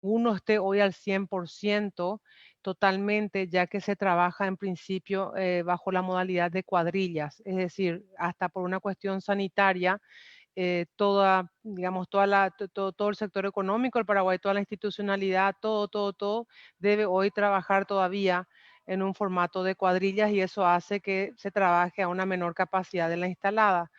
uno esté hoy al 100% totalmente, ya que se trabaja en principio bajo la modalidad de cuadrillas, es decir, hasta por una cuestión sanitaria, digamos, todo el sector económico del Paraguay, toda la institucionalidad, todo debe hoy trabajar todavía en un formato de cuadrillas y eso hace que se trabaje a una menor capacidad de la instalada.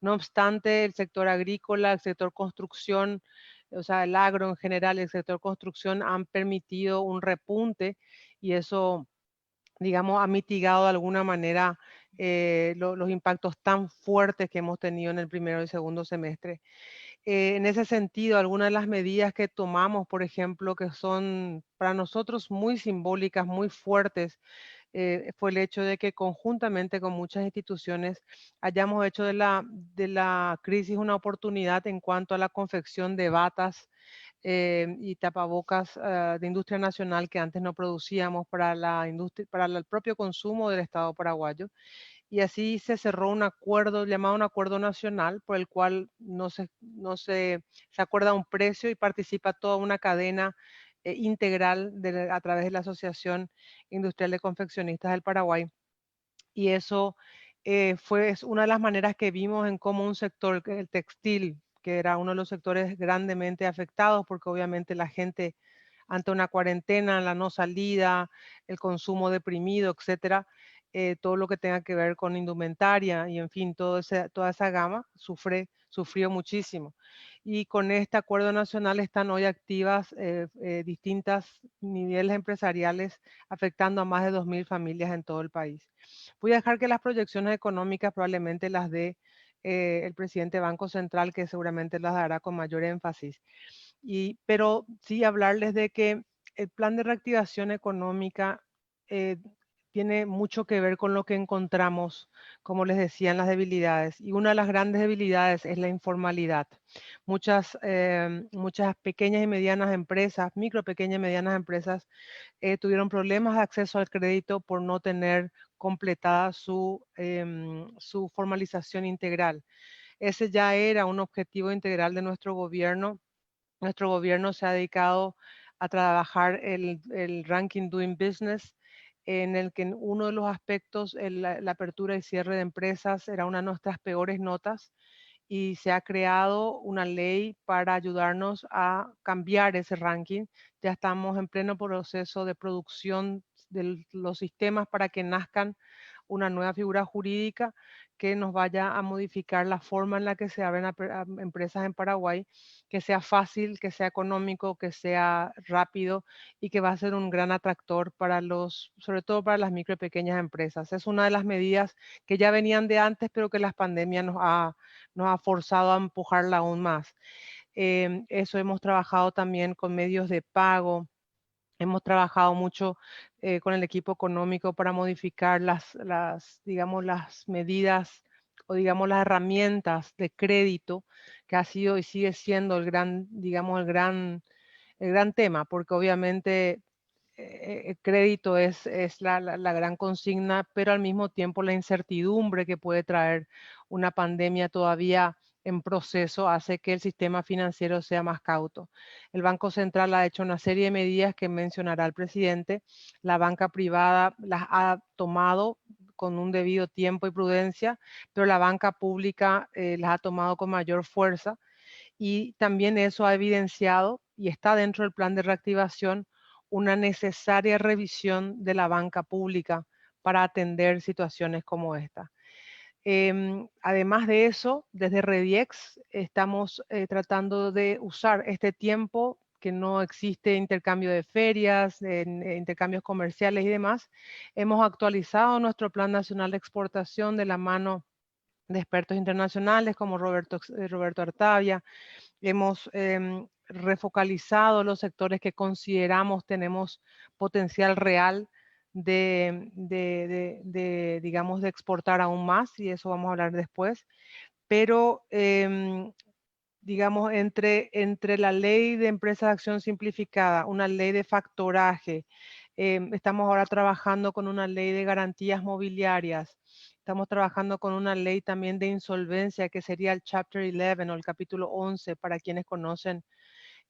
No obstante, el sector agrícola, el sector construcción, o sea, el agro en general, el sector construcción han permitido un repunte y eso, digamos, ha mitigado de alguna manera los impactos tan fuertes que hemos tenido en el primero y segundo semestre. En ese sentido, algunas de las medidas que tomamos, por ejemplo, que son para nosotros muy simbólicas, muy fuertes, fue el hecho de que conjuntamente con muchas instituciones hayamos hecho de la crisis una oportunidad en cuanto a la confección de batas y tapabocas de industria nacional que antes no producíamos para la industria, para el propio consumo del Estado paraguayo. Y así se cerró un acuerdo llamado un acuerdo nacional por el cual se acuerda un precio y participa toda una cadena integral a través de la Asociación Industrial de Confeccionistas del Paraguay. Y eso es una de las maneras que vimos en cómo un sector, el textil, que era uno de los sectores grandemente afectados, porque obviamente la gente ante una cuarentena, la no salida, el consumo deprimido, etcétera, todo lo que tenga que ver con indumentaria y en fin, toda esa gama sufrió muchísimo. Y con este acuerdo nacional están hoy activas distintas niveles empresariales afectando a más de 2.000 familias en todo el país. Voy a dejar que las proyecciones económicas probablemente las dé el presidente del Banco Central, que seguramente las dará con mayor énfasis. Pero sí hablarles de que el plan de reactivación económica eh, tiene mucho que ver con lo que encontramos, como les decía, en las debilidades. Y una de las grandes debilidades es la informalidad. Muchas pequeñas y medianas empresas, micro, pequeñas y medianas empresas, tuvieron problemas de acceso al crédito por no tener completada su formalización integral. Ese ya era un objetivo integral de nuestro gobierno. Nuestro gobierno se ha dedicado a trabajar el ranking Doing Business, en el que en uno de los aspectos, la apertura y cierre de empresas era una de nuestras peores notas y se ha creado una ley para ayudarnos a cambiar ese ranking. Ya estamos en pleno proceso de producción de los sistemas para que nazcan una nueva figura jurídica que nos vaya a modificar la forma en la que se abren empresas en Paraguay, que sea fácil, que sea económico, que sea rápido y que va a ser un gran atractor para sobre todo para las micro y pequeñas empresas. Es una de las medidas que ya venían de antes, pero que la pandemia nos ha forzado a empujarla aún más. Eso hemos trabajado también con medios de pago. Hemos trabajado mucho con el equipo económico para modificar digamos, las medidas o digamos las herramientas de crédito que ha sido y sigue siendo digamos, el gran tema, porque obviamente el crédito es la gran consigna, pero al mismo tiempo la incertidumbre que puede traer una pandemia todavía en proceso hace que el sistema financiero sea más cauto. El Banco Central ha hecho una serie de medidas que mencionará el presidente. La banca privada las ha tomado con un debido tiempo y prudencia, pero la banca pública las ha tomado con mayor fuerza y también eso ha evidenciado y está dentro del plan de reactivación una necesaria revisión de la banca pública para atender situaciones como esta. Además de eso, desde Rediex estamos tratando de usar este tiempo que no existe intercambio de ferias, intercambios comerciales y demás. Hemos actualizado nuestro Plan Nacional de Exportación de la mano de expertos internacionales como Roberto Artavia. Hemos refocalizado los sectores que consideramos tenemos potencial real digamos, de exportar aún más, y eso vamos a hablar después. Pero, digamos, entre la ley de empresas de acción simplificada, una ley de factoraje, estamos ahora trabajando con una ley de garantías mobiliarias, estamos trabajando con una ley también de insolvencia que sería el Chapter 11 o el capítulo 11 para quienes conocen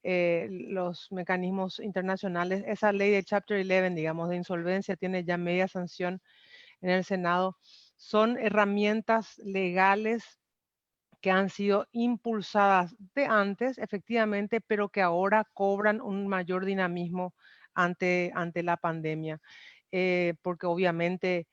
los mecanismos internacionales. Esa ley de Chapter 11, digamos, de insolvencia, tiene ya media sanción en el Senado. Son herramientas legales que han sido impulsadas de antes, efectivamente, pero que ahora cobran un mayor dinamismo ante la pandemia, porque obviamente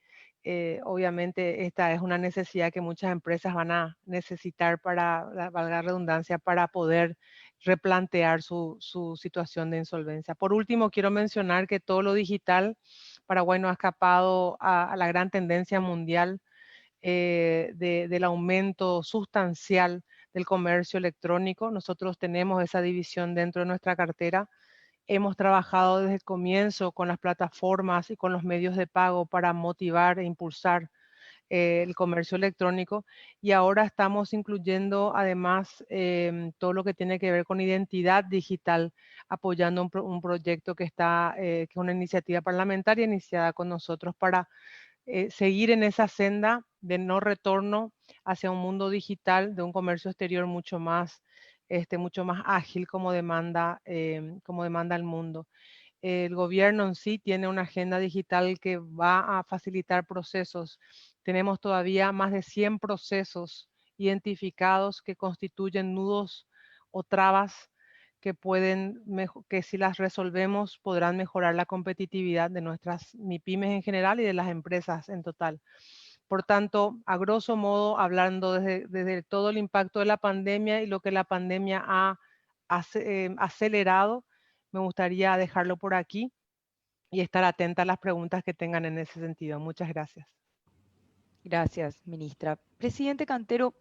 esta es una necesidad que muchas empresas van a necesitar para, valga la redundancia, para poder replantear su situación de insolvencia. Por último, quiero mencionar que todo lo digital, Paraguay no ha escapado a la gran tendencia mundial del aumento sustancial del comercio electrónico. Nosotros tenemos esa división dentro de nuestra cartera. Hemos trabajado desde el comienzo con las plataformas y con los medios de pago para motivar e impulsar el comercio electrónico, y ahora estamos incluyendo además todo lo que tiene que ver con identidad digital, apoyando un proyecto que es una iniciativa parlamentaria iniciada con nosotros para seguir en esa senda de no retorno hacia un mundo digital, de un comercio exterior mucho más ágil como demanda el mundo. El gobierno en sí tiene una agenda digital que va a facilitar procesos. Tenemos todavía más de 100 procesos identificados que constituyen nudos o trabas que si las resolvemos podrán mejorar la competitividad de nuestras MIPYMES en general y de las empresas en total. Por tanto, a grosso modo, hablando desde todo el impacto de la pandemia y lo que la pandemia ha acelerado, me gustaría dejarlo por aquí y estar atenta a las preguntas que tengan en ese sentido. Muchas gracias. Gracias, ministra. Presidente Cantero,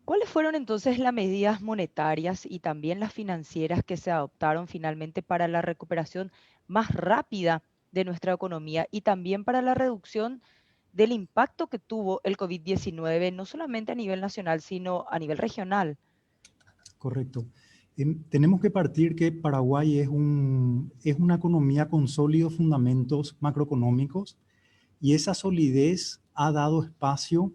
¿cuáles fueron entonces las medidas monetarias y también las financieras que se adoptaron finalmente para la recuperación más rápida de nuestra economía y también para la reducción del impacto que tuvo el COVID-19, no solamente a nivel nacional, sino a nivel regional? Correcto. Tenemos que partir que Paraguay es una economía con sólidos fundamentos macroeconómicos y esa solidez ha dado espacio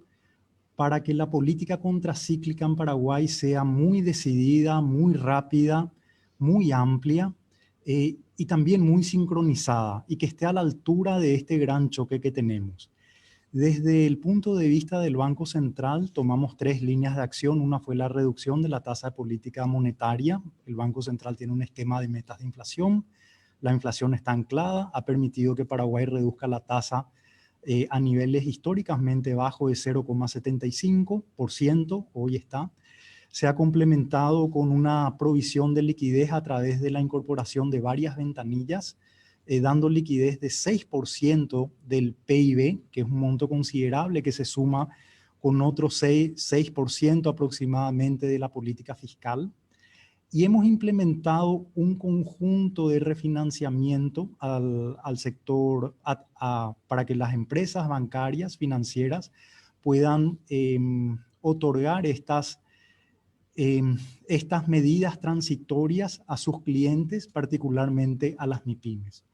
para que la política contracíclica en Paraguay sea muy decidida, muy rápida, muy amplia y también muy sincronizada y que esté a la altura de este gran choque que tenemos. Desde el punto de vista del Banco Central, tomamos tres líneas de acción. Una fue la reducción de la tasa de política monetaria. El Banco Central tiene un esquema de metas de inflación. La inflación está anclada, ha permitido que Paraguay reduzca la tasa a niveles históricamente bajos de 0,75%, hoy está. Se ha complementado con una provisión de liquidez a través de la incorporación de varias ventanillas, dando liquidez de 6% del PIB, que es un monto considerable que se suma con otro 6% aproximadamente de la política fiscal. Y hemos implementado un conjunto de refinanciamiento al sector para que las empresas bancarias, financieras, puedan otorgar estas medidas transitorias a sus clientes, particularmente a las MIPYMES.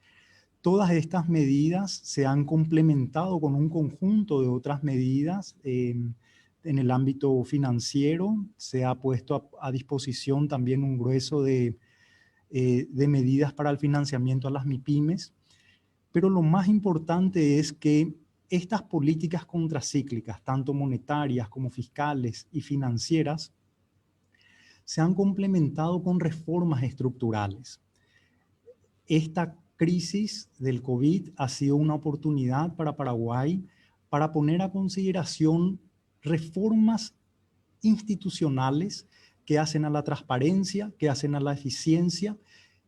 Todas estas medidas se han complementado con un conjunto de otras medidas. En el ámbito financiero se ha puesto a disposición también un grueso de medidas para el financiamiento a las MIPYMES. Pero lo más importante es que estas políticas contracíclicas, tanto monetarias como fiscales y financieras, se han complementado con reformas estructurales. Esta crisis del COVID ha sido una oportunidad para Paraguay para poner a consideración reformas institucionales que hacen a la transparencia, que hacen a la eficiencia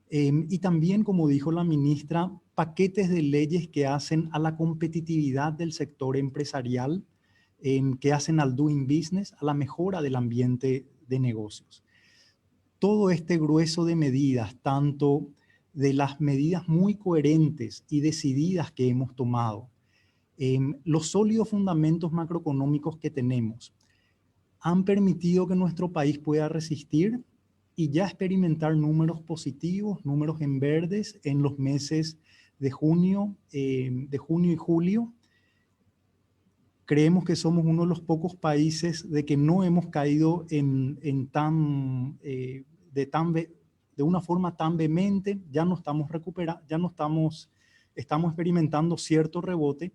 y también, como dijo la ministra, paquetes de leyes que hacen a la competitividad del sector empresarial, que hacen al doing business, a la mejora del ambiente de negocios. Todo este grueso de medidas, tanto de las medidas muy coherentes y decididas que hemos tomado, los sólidos fundamentos macroeconómicos que tenemos, han permitido que nuestro país pueda resistir y ya experimentar números positivos, números en verdes en los meses de junio y julio. Creemos que somos uno de los pocos países de que no hemos caído de una forma tan vehemente, ya no estamos estamos experimentando cierto rebote,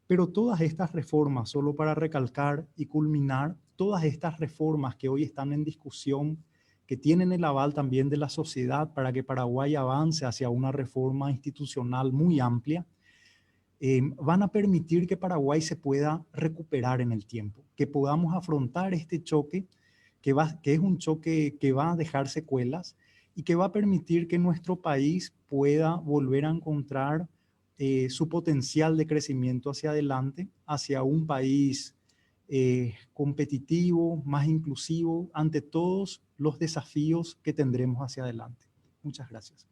pero todas estas reformas, solo para recalcar y culminar, todas estas reformas que hoy están en discusión, que tienen el aval también de la sociedad para que Paraguay avance hacia una reforma institucional muy amplia, van a permitir que Paraguay se pueda recuperar en el tiempo, que podamos afrontar este choque, que es un choque que va a dejar secuelas y que va a permitir que nuestro país pueda volver a encontrar su potencial de crecimiento hacia adelante, hacia un país competitivo, más inclusivo, ante todos los desafíos que tendremos hacia adelante. Muchas gracias.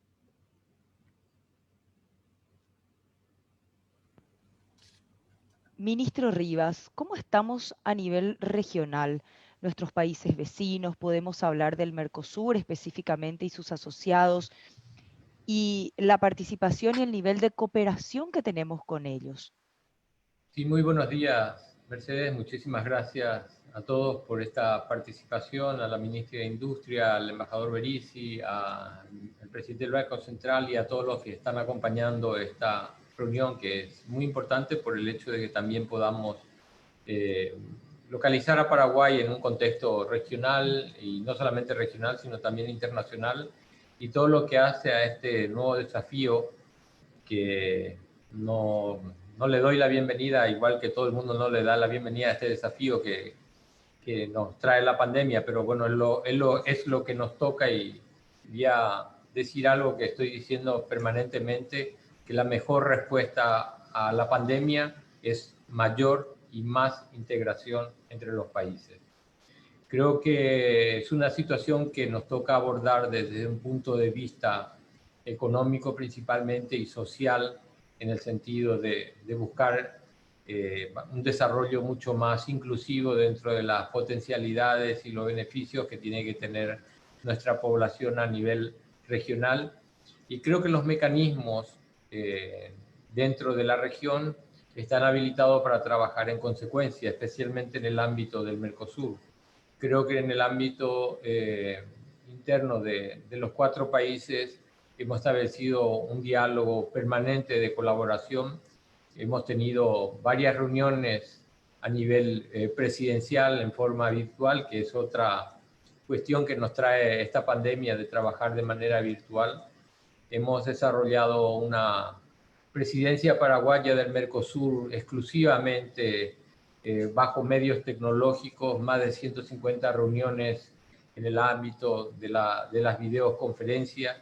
Ministro Rivas, ¿cómo estamos a nivel regional? Nuestros países vecinos, podemos hablar del Mercosur específicamente y sus asociados, y la participación y el nivel de cooperación que tenemos con ellos. Sí, muy buenos días, Mercedes. Muchísimas gracias a todos por esta participación, a la ministra de Industria, al embajador Berizzi, al presidente del Banco Central y a todos los que están acompañando esta reunión, que es muy importante por el hecho de que también podamos localizar a Paraguay en un contexto regional, y no solamente regional, sino también internacional, y todo lo que hace a este nuevo desafío que no le doy la bienvenida, igual que todo el mundo no le da la bienvenida a este desafío que nos trae la pandemia, pero bueno, es lo que nos toca, y voy a decir algo que estoy diciendo permanentemente, que la mejor respuesta a la pandemia es mayor y más integración entre los países. Creo que es una situación que nos toca abordar desde un punto de vista económico principalmente y social, en el sentido de buscar un desarrollo mucho más inclusivo dentro de las potencialidades y los beneficios que tiene que tener nuestra población a nivel regional. Y creo que los mecanismos dentro de la región están habilitados para trabajar en consecuencia, especialmente en el ámbito del Mercosur. Creo que en el ámbito interno de los 4 países hemos establecido un diálogo permanente de colaboración. Hemos tenido varias reuniones a nivel presidencial en forma virtual, que es otra cuestión que nos trae esta pandemia, de trabajar de manera virtual. Hemos desarrollado una presidencia paraguaya del Mercosur exclusivamente bajo medios tecnológicos, más de 150 reuniones en el ámbito de las videoconferencias.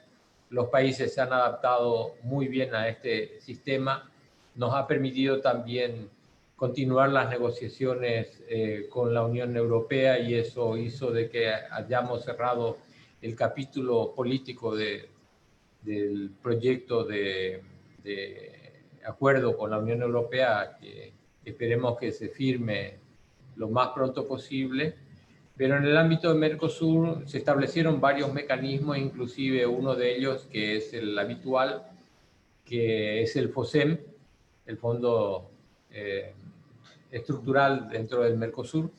Los países se han adaptado muy bien a este sistema. Nos ha permitido también continuar las negociaciones con la Unión Europea, y eso hizo de que hayamos cerrado el capítulo político del proyecto de acuerdo con la Unión Europea, que esperemos que se firme lo más pronto posible. Pero en el ámbito de Mercosur se establecieron varios mecanismos, inclusive uno de ellos que es el habitual, que es el FOSEM, el Fondo Estructural dentro del Mercosur,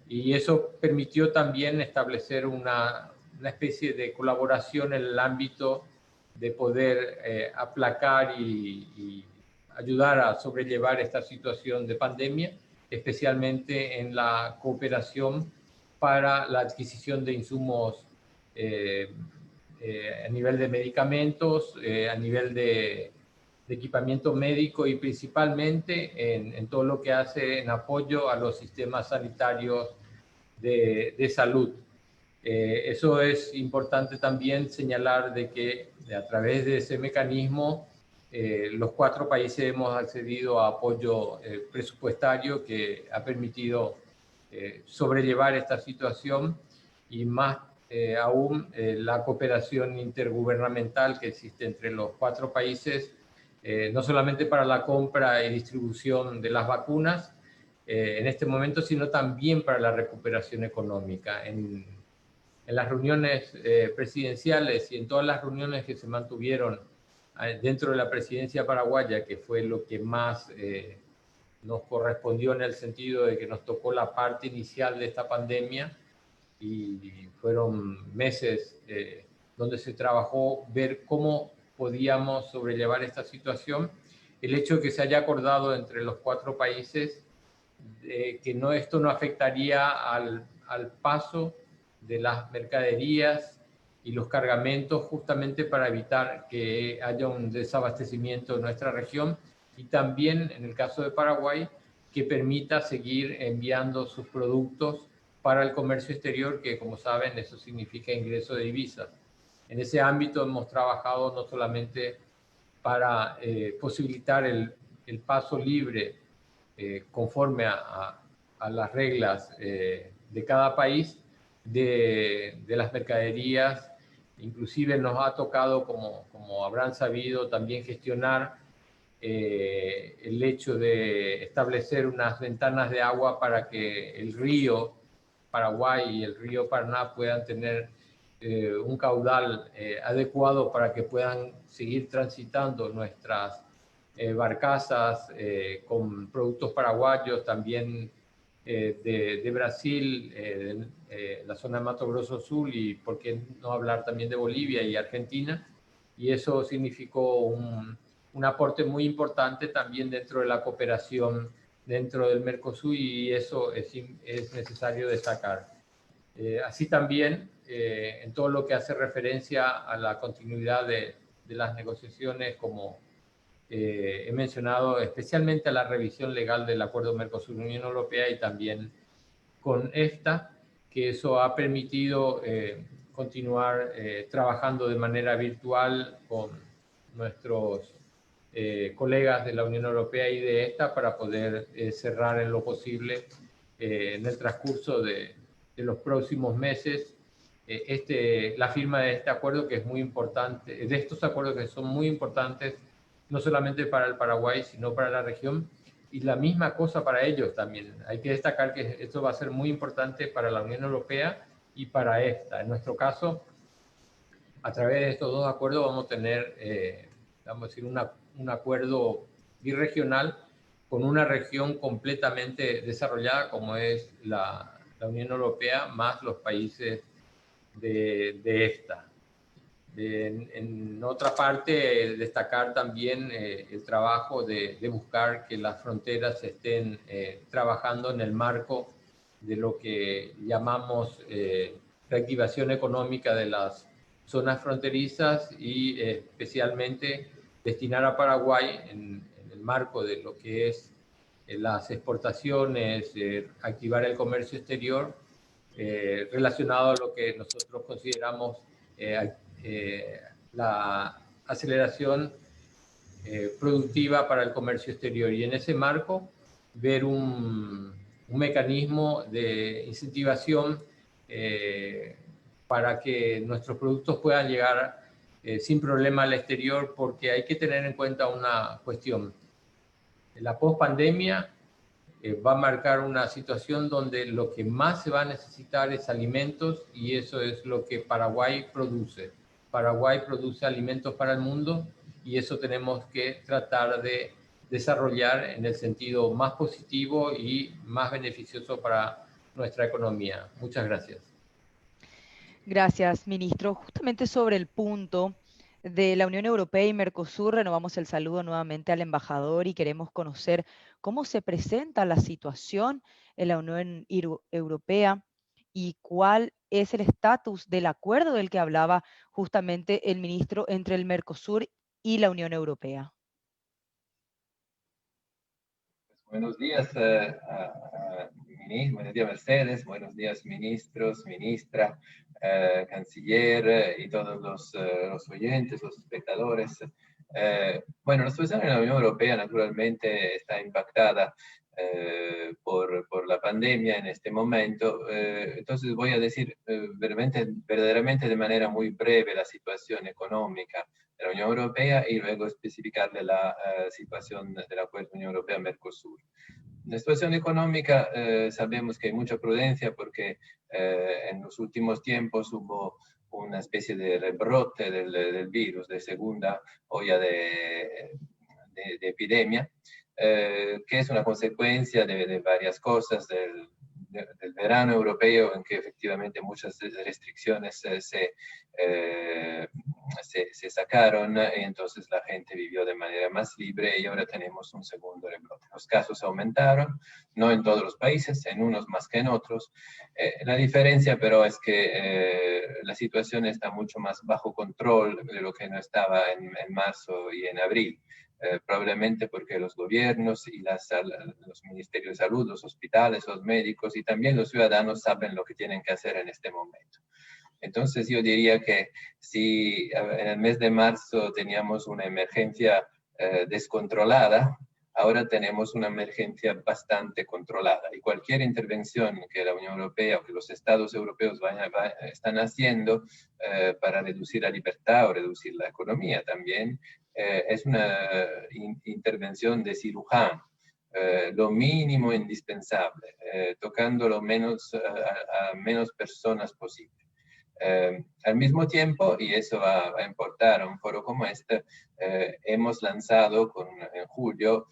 y eso permitió también establecer una especie de colaboración en el ámbito de poder aplacar y ayudar a sobrellevar esta situación de pandemia, especialmente en la cooperación para la adquisición de insumos a nivel de medicamentos, a nivel de equipamiento médico, y principalmente en todo lo que hace en apoyo a los sistemas sanitarios de salud. Eso es importante también señalar, de que a través de ese mecanismo los 4 países hemos accedido a apoyo presupuestario que ha permitido sobrellevar esta situación, y más aún la cooperación intergubernamental que existe entre los 4 países, no solamente para la compra y distribución de las vacunas en este momento, sino también para la recuperación económica. En las reuniones presidenciales y en todas las reuniones que se mantuvieron dentro de la presidencia paraguaya, que fue lo que más nos correspondió en el sentido de que nos tocó la parte inicial de esta pandemia, y fueron meses donde se trabajó ver cómo podíamos sobrellevar esta situación. El hecho de que se haya acordado entre los 4 países que esto no afectaría al paso de las mercaderías y los cargamentos, justamente para evitar que haya un desabastecimiento en nuestra región, y también en el caso de Paraguay, que permita seguir enviando sus productos para el comercio exterior, que como saben eso significa ingreso de divisas. En ese ámbito hemos trabajado no solamente para posibilitar el paso libre conforme a las reglas de cada país de las mercaderías. Inclusive nos ha tocado, como habrán sabido, también gestionar el hecho de establecer unas ventanas de agua para que el río Paraguay y el río Paraná puedan tener un caudal adecuado para que puedan seguir transitando nuestras barcazas con productos paraguayos, también de Brasil, la zona de Mato Grosso Sur, y por qué no hablar también de Bolivia y Argentina. Y eso significó un aporte muy importante también dentro de la cooperación dentro del Mercosur, y eso es necesario destacar. Así también, en todo lo que hace referencia a la continuidad de las negociaciones, como he mencionado, especialmente a la revisión legal del Acuerdo Mercosur-Unión Europea, y también con EFTA, que eso ha permitido continuar trabajando de manera virtual con nuestros colegas de la Unión Europea y de EFTA para poder cerrar en lo posible en el transcurso de los próximos meses la firma de este acuerdo, que es muy importante, de estos acuerdos que son muy importantes no solamente para el Paraguay, sino para la región, y la misma cosa para ellos también. Hay que destacar que esto va a ser muy importante para la Unión Europea y para EFTA. En nuestro caso, a través de estos 2 acuerdos vamos a tener, vamos a decir, un acuerdo birregional con una región completamente desarrollada como es la Unión Europea, más los países de EFTA. En otra parte, destacar también el trabajo de buscar que las fronteras estén trabajando en el marco de lo que llamamos reactivación económica de las zonas fronterizas, y especialmente destinar a Paraguay en el marco de lo que es las exportaciones, activar el comercio exterior relacionado a lo que nosotros consideramos la aceleración productiva para el comercio exterior, y en ese marco ver un mecanismo de incentivación para que nuestros productos puedan llegar sin problema al exterior, porque hay que tener en cuenta una cuestión. La pospandemia va a marcar una situación donde lo que más se va a necesitar es alimentos, y eso es lo que Paraguay produce. Paraguay produce alimentos para el mundo, y eso tenemos que tratar de desarrollar en el sentido más positivo y más beneficioso para nuestra economía. Muchas gracias. Gracias, ministro. Justamente sobre el punto de la Unión Europea y Mercosur, renovamos el saludo nuevamente al embajador y queremos conocer cómo se presenta la situación en la Unión Europea y cuál es el estatus del acuerdo del que hablaba justamente el ministro entre el Mercosur y la Unión Europea. Buenos días, buenos días Mercedes, buenos días ministros, ministra, canciller y todos los oyentes, los espectadores. Bueno, la situación en la Unión Europea naturalmente está impactada por la pandemia en este momento. Entonces voy a decir verdaderamente de manera muy breve la situación económica de la Unión Europea y luego especificarle la situación del Acuerdo Unión Europea-Mercosur. La situación económica, sabemos que hay mucha prudencia porque en los últimos tiempos hubo una especie de rebrote del virus, de segunda olla de epidemia, que es una consecuencia de varias cosas del verano europeo, en que efectivamente muchas restricciones se se sacaron, y entonces la gente vivió de manera más libre y ahora tenemos un segundo rebrote. Los casos aumentaron, no en todos los países, en unos más que en otros. La diferencia, pero, es que la situación está mucho más bajo control de lo que no estaba en marzo y en abril. Probablemente porque los gobiernos y los ministerios de salud, los hospitales, los médicos y también los ciudadanos saben lo que tienen que hacer en este momento. Entonces yo diría que si en el mes de marzo teníamos una emergencia descontrolada, ahora tenemos una emergencia bastante controlada. Y cualquier intervención que la Unión Europea o que los estados europeos están haciendo para reducir la libertad o reducir la economía también, es una intervención de cirujano. Lo mínimo indispensable, tocando lo menos, a menos personas posible. Al mismo tiempo, y eso va a importar a un foro como este, hemos lanzado en julio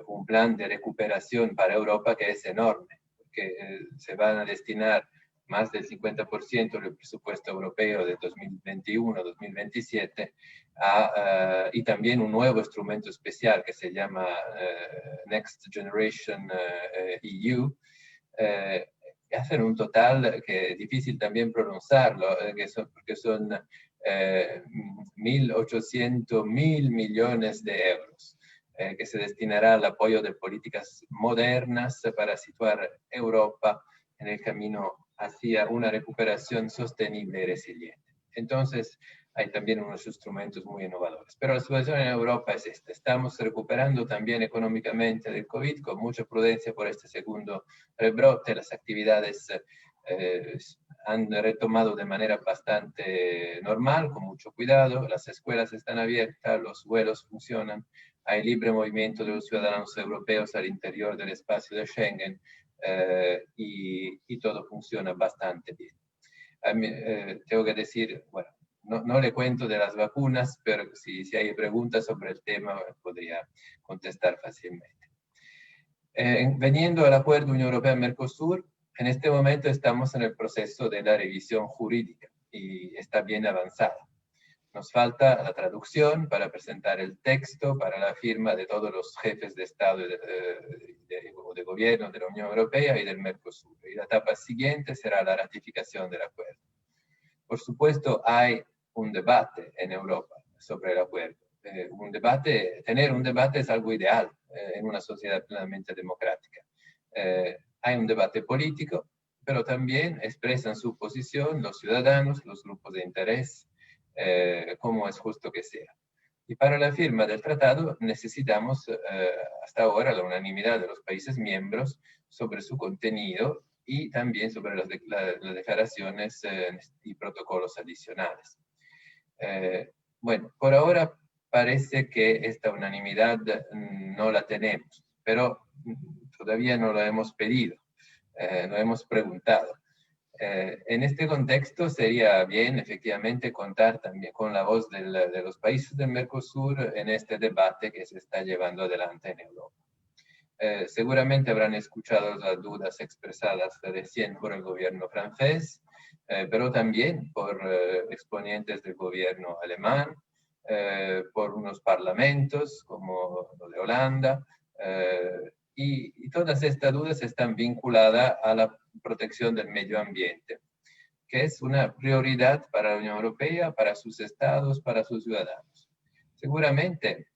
un plan de recuperación para Europa que es enorme, porque se van a destinar más del 50% del presupuesto europeo de 2021-2027 y también un nuevo instrumento especial que se llama Next Generation EU, hacen un total que es difícil también pronunciarlo, porque son 1.800 millones de euros, que se destinará al apoyo de políticas modernas para situar Europa en el camino hacia una recuperación sostenible y resiliente. Entonces, hay también unos instrumentos muy innovadores. Pero la situación en Europa es esta. Estamos recuperando también económicamente del COVID con mucha prudencia por este segundo rebrote. Las actividades han retomado de manera bastante normal, con mucho cuidado. Las escuelas están abiertas, los vuelos funcionan, hay libre movimiento de los ciudadanos europeos al interior del espacio de Schengen y todo funciona bastante bien. Tengo que decir, bueno, no le cuento de las vacunas, pero si hay preguntas sobre el tema, podría contestar fácilmente. Veniendo al acuerdo Unión Europea-Mercosur, en este momento estamos en el proceso de la revisión jurídica y está bien avanzada. Nos falta la traducción para presentar el texto para la firma de todos los jefes de Estado o de gobierno de la Unión Europea y del Mercosur. Y la etapa siguiente será la ratificación del acuerdo. Por supuesto, hay un debate en Europa sobre el acuerdo. Tener un debate es algo ideal en una sociedad plenamente democrática. Hay un debate político, pero también expresan su posición los ciudadanos, los grupos de interés, como es justo que sea. Y para la firma del tratado necesitamos hasta ahora la unanimidad de los países miembros sobre su contenido y también sobre las declaraciones y protocolos adicionales. Bueno, por ahora parece que esta unanimidad no la tenemos, pero todavía no la hemos pedido, no hemos preguntado. En este contexto sería bien efectivamente contar también con la voz de los países del Mercosur en este debate que se está llevando adelante en Europa. Seguramente habrán escuchado las dudas expresadas recién por el gobierno francés, pero también por exponentes del gobierno alemán, por unos parlamentos como lo de Holanda, y todas estas dudas están vinculadas a la protección del medio ambiente, que es una prioridad para la Unión Europea, para sus estados, para sus ciudadanos. Seguramente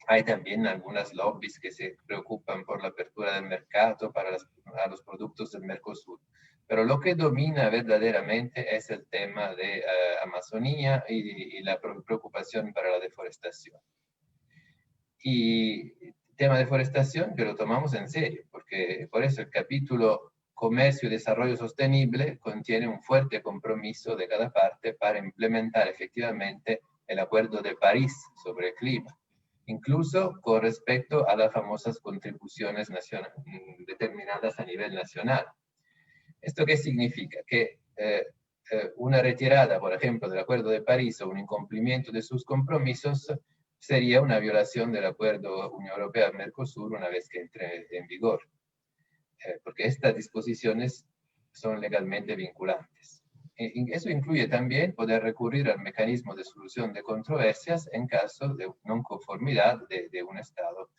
hay también algunas lobbies que se preocupan por la apertura del mercado a los productos del Mercosur, pero lo que domina verdaderamente es el tema de Amazonía y la preocupación para la deforestación. Y el tema de deforestación que lo tomamos en serio, porque por eso el capítulo Comercio y Desarrollo Sostenible contiene un fuerte compromiso de cada parte para implementar efectivamente el Acuerdo de París sobre el clima, incluso con respecto a las famosas contribuciones determinadas a nivel nacional. ¿Esto qué significa? Que una retirada, por ejemplo, del Acuerdo de París o un incumplimiento de sus compromisos sería una violación del Acuerdo Unión Europea-Mercosur una vez que entre en vigor, porque estas disposiciones son legalmente vinculantes. eso incluye también poder recurrir al mecanismo de solución de controversias en caso de no conformidad de un Estado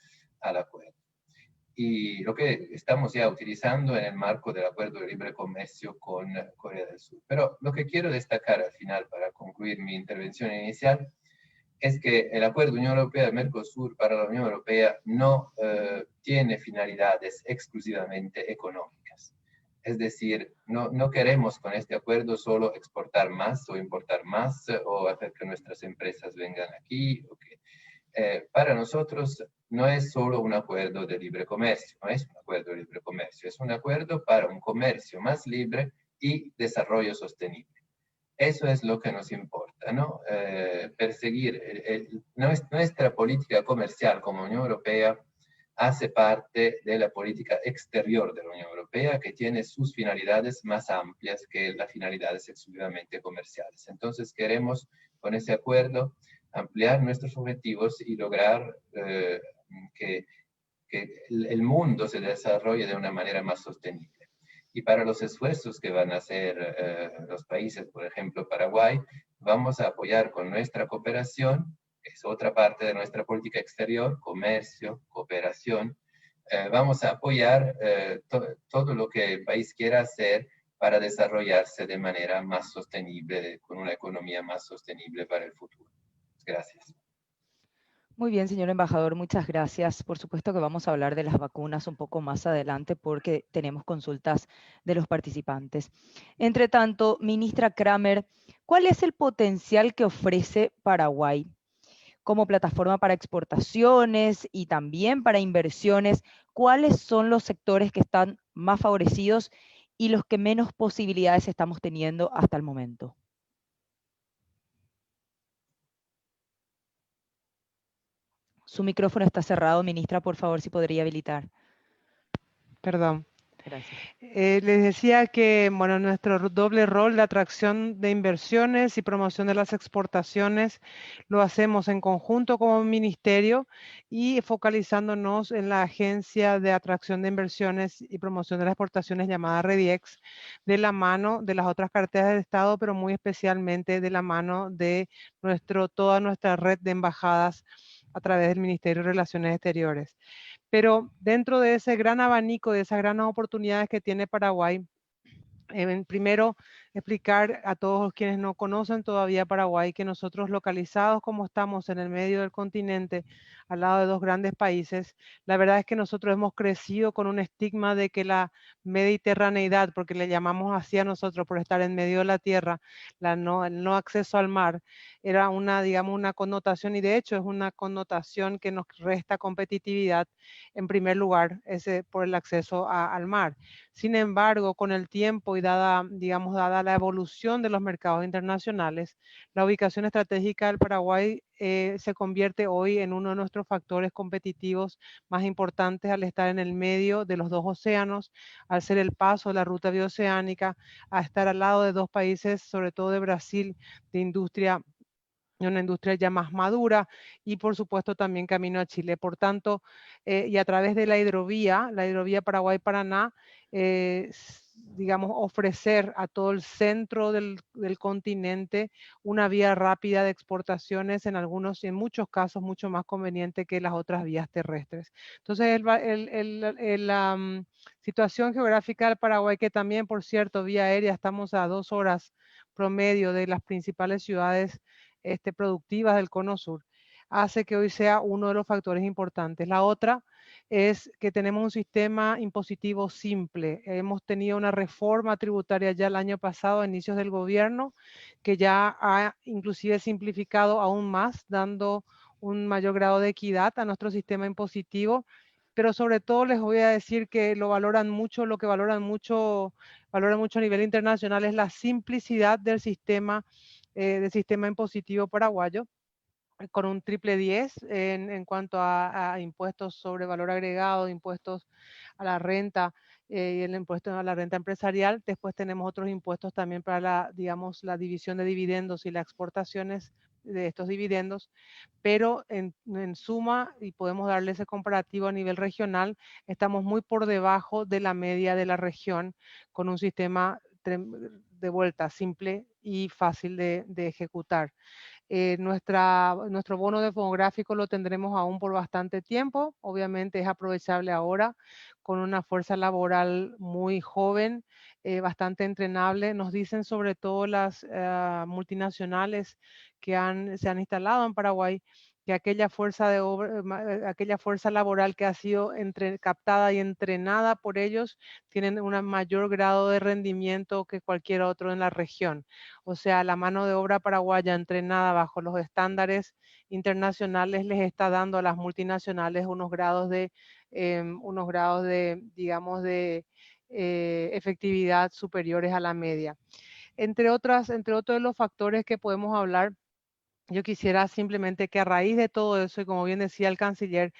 al acuerdo. Y lo que estamos ya utilizando en el marco del Acuerdo de Libre Comercio con Corea del Sur. Pero lo que quiero destacar al final, para concluir mi intervención inicial, es que el Acuerdo Unión Europea-Mercosur para la Unión Europea no tiene finalidades exclusivamente económicas. Es decir, no queremos con este acuerdo solo exportar más o importar más o hacer que nuestras empresas vengan aquí. Para nosotros no es solo un acuerdo de libre comercio, no es un acuerdo de libre comercio, es un acuerdo para un comercio más libre y desarrollo sostenible. Eso es lo que nos importa, ¿no? Perseguir nuestra política comercial como Unión Europea hace parte de la política exterior de la Unión Europea, que tiene sus finalidades más amplias que las finalidades exclusivamente comerciales. Entonces queremos con ese acuerdo ampliar nuestros objetivos y lograr que el mundo se desarrolle de una manera más sostenible. Y para los esfuerzos que van a hacer los países, por ejemplo Paraguay, vamos a apoyar con nuestra cooperación, que es otra parte de nuestra política exterior, comercio, cooperación, vamos a apoyar todo lo que el país quiera hacer para desarrollarse de manera más sostenible, con una economía más sostenible para el futuro. Gracias. Muy bien, señor embajador, muchas gracias. Por supuesto que vamos a hablar de las vacunas un poco más adelante porque tenemos consultas de los participantes. Entre tanto, ministra Kramer, ¿cuál es el potencial que ofrece Paraguay como plataforma para exportaciones y también para inversiones? ¿Cuáles son los sectores que están más favorecidos y los que menos posibilidades estamos teniendo hasta el momento? Su micrófono está cerrado, ministra, por favor, si podría habilitar. Perdón. Gracias. Les decía que, bueno, nuestro doble rol de atracción de inversiones y promoción de las exportaciones lo hacemos en conjunto como ministerio y focalizándonos en la Agencia de Atracción de Inversiones y Promoción de las Exportaciones llamada REDIEX, de la mano de las otras carteras de Estado, pero muy especialmente de la mano de toda nuestra red de embajadas a través del Ministerio de Relaciones Exteriores. Pero dentro de ese gran abanico, de esas grandes oportunidades que tiene Paraguay, primero explicar a todos quienes no conocen todavía Paraguay que nosotros localizados como estamos en el medio del continente, al lado de dos grandes países, la verdad es que nosotros hemos crecido con un estigma de que la mediterraneidad, porque le llamamos así a nosotros por estar en medio de la tierra, el no acceso al mar, era digamos, una connotación, y de hecho es una connotación que nos resta competitividad en primer lugar, por el acceso al mar. Sin embargo, con el tiempo y dada la evolución de los mercados internacionales, la ubicación estratégica del Paraguay se convierte hoy en uno de nuestros factores competitivos más importantes al estar en el medio de los dos océanos, al ser el paso de la ruta bioceánica, a estar al lado de dos países, sobre todo de Brasil, una industria ya más madura y por supuesto también camino a Chile. Por tanto, y a través de la hidrovía Paraguay-Paraná, digamos, ofrecer a todo el centro del continente una vía rápida de exportaciones en muchos casos, mucho más conveniente que las otras vías terrestres. Entonces, la situación geográfica del Paraguay, que también, por cierto, vía aérea, estamos a 2 horas promedio de las principales ciudades productivas del Cono Sur, hace que hoy sea uno de los factores importantes. La otra es que tenemos un sistema impositivo simple. Hemos tenido una reforma tributaria ya el año pasado, a inicios del gobierno, que ya ha inclusive simplificado aún más, dando un mayor grado de equidad a nuestro sistema impositivo. Pero sobre todo les voy a decir que lo que valoran mucho a nivel internacional es la simplicidad del sistema impositivo paraguayo, con un triple 10 en cuanto a impuestos sobre valor agregado, impuestos a la renta y el impuesto a la renta empresarial. Después tenemos otros impuestos también para la división de dividendos y las exportaciones de estos dividendos, pero en suma, y podemos darle ese comparativo a nivel regional, estamos muy por debajo de la media de la región, con un sistema de vuelta simple y fácil de ejecutar. Nuestro bono demográfico lo tendremos aún por bastante tiempo. Obviamente es aprovechable ahora con una fuerza laboral muy joven, bastante entrenable. Nos dicen sobre todo las multinacionales que se han instalado en Paraguay que aquella fuerza de obra, aquella fuerza laboral que ha sido captada y entrenada por ellos tienen un mayor grado de rendimiento que cualquier otro en la región. O sea, la mano de obra paraguaya entrenada bajo los estándares internacionales les está dando a las multinacionales unos grados de digamos, de efectividad superiores a la media. Entre otros de los factores que podemos hablar, yo quisiera simplemente que a raíz de todo eso, y como bien decía el canciller,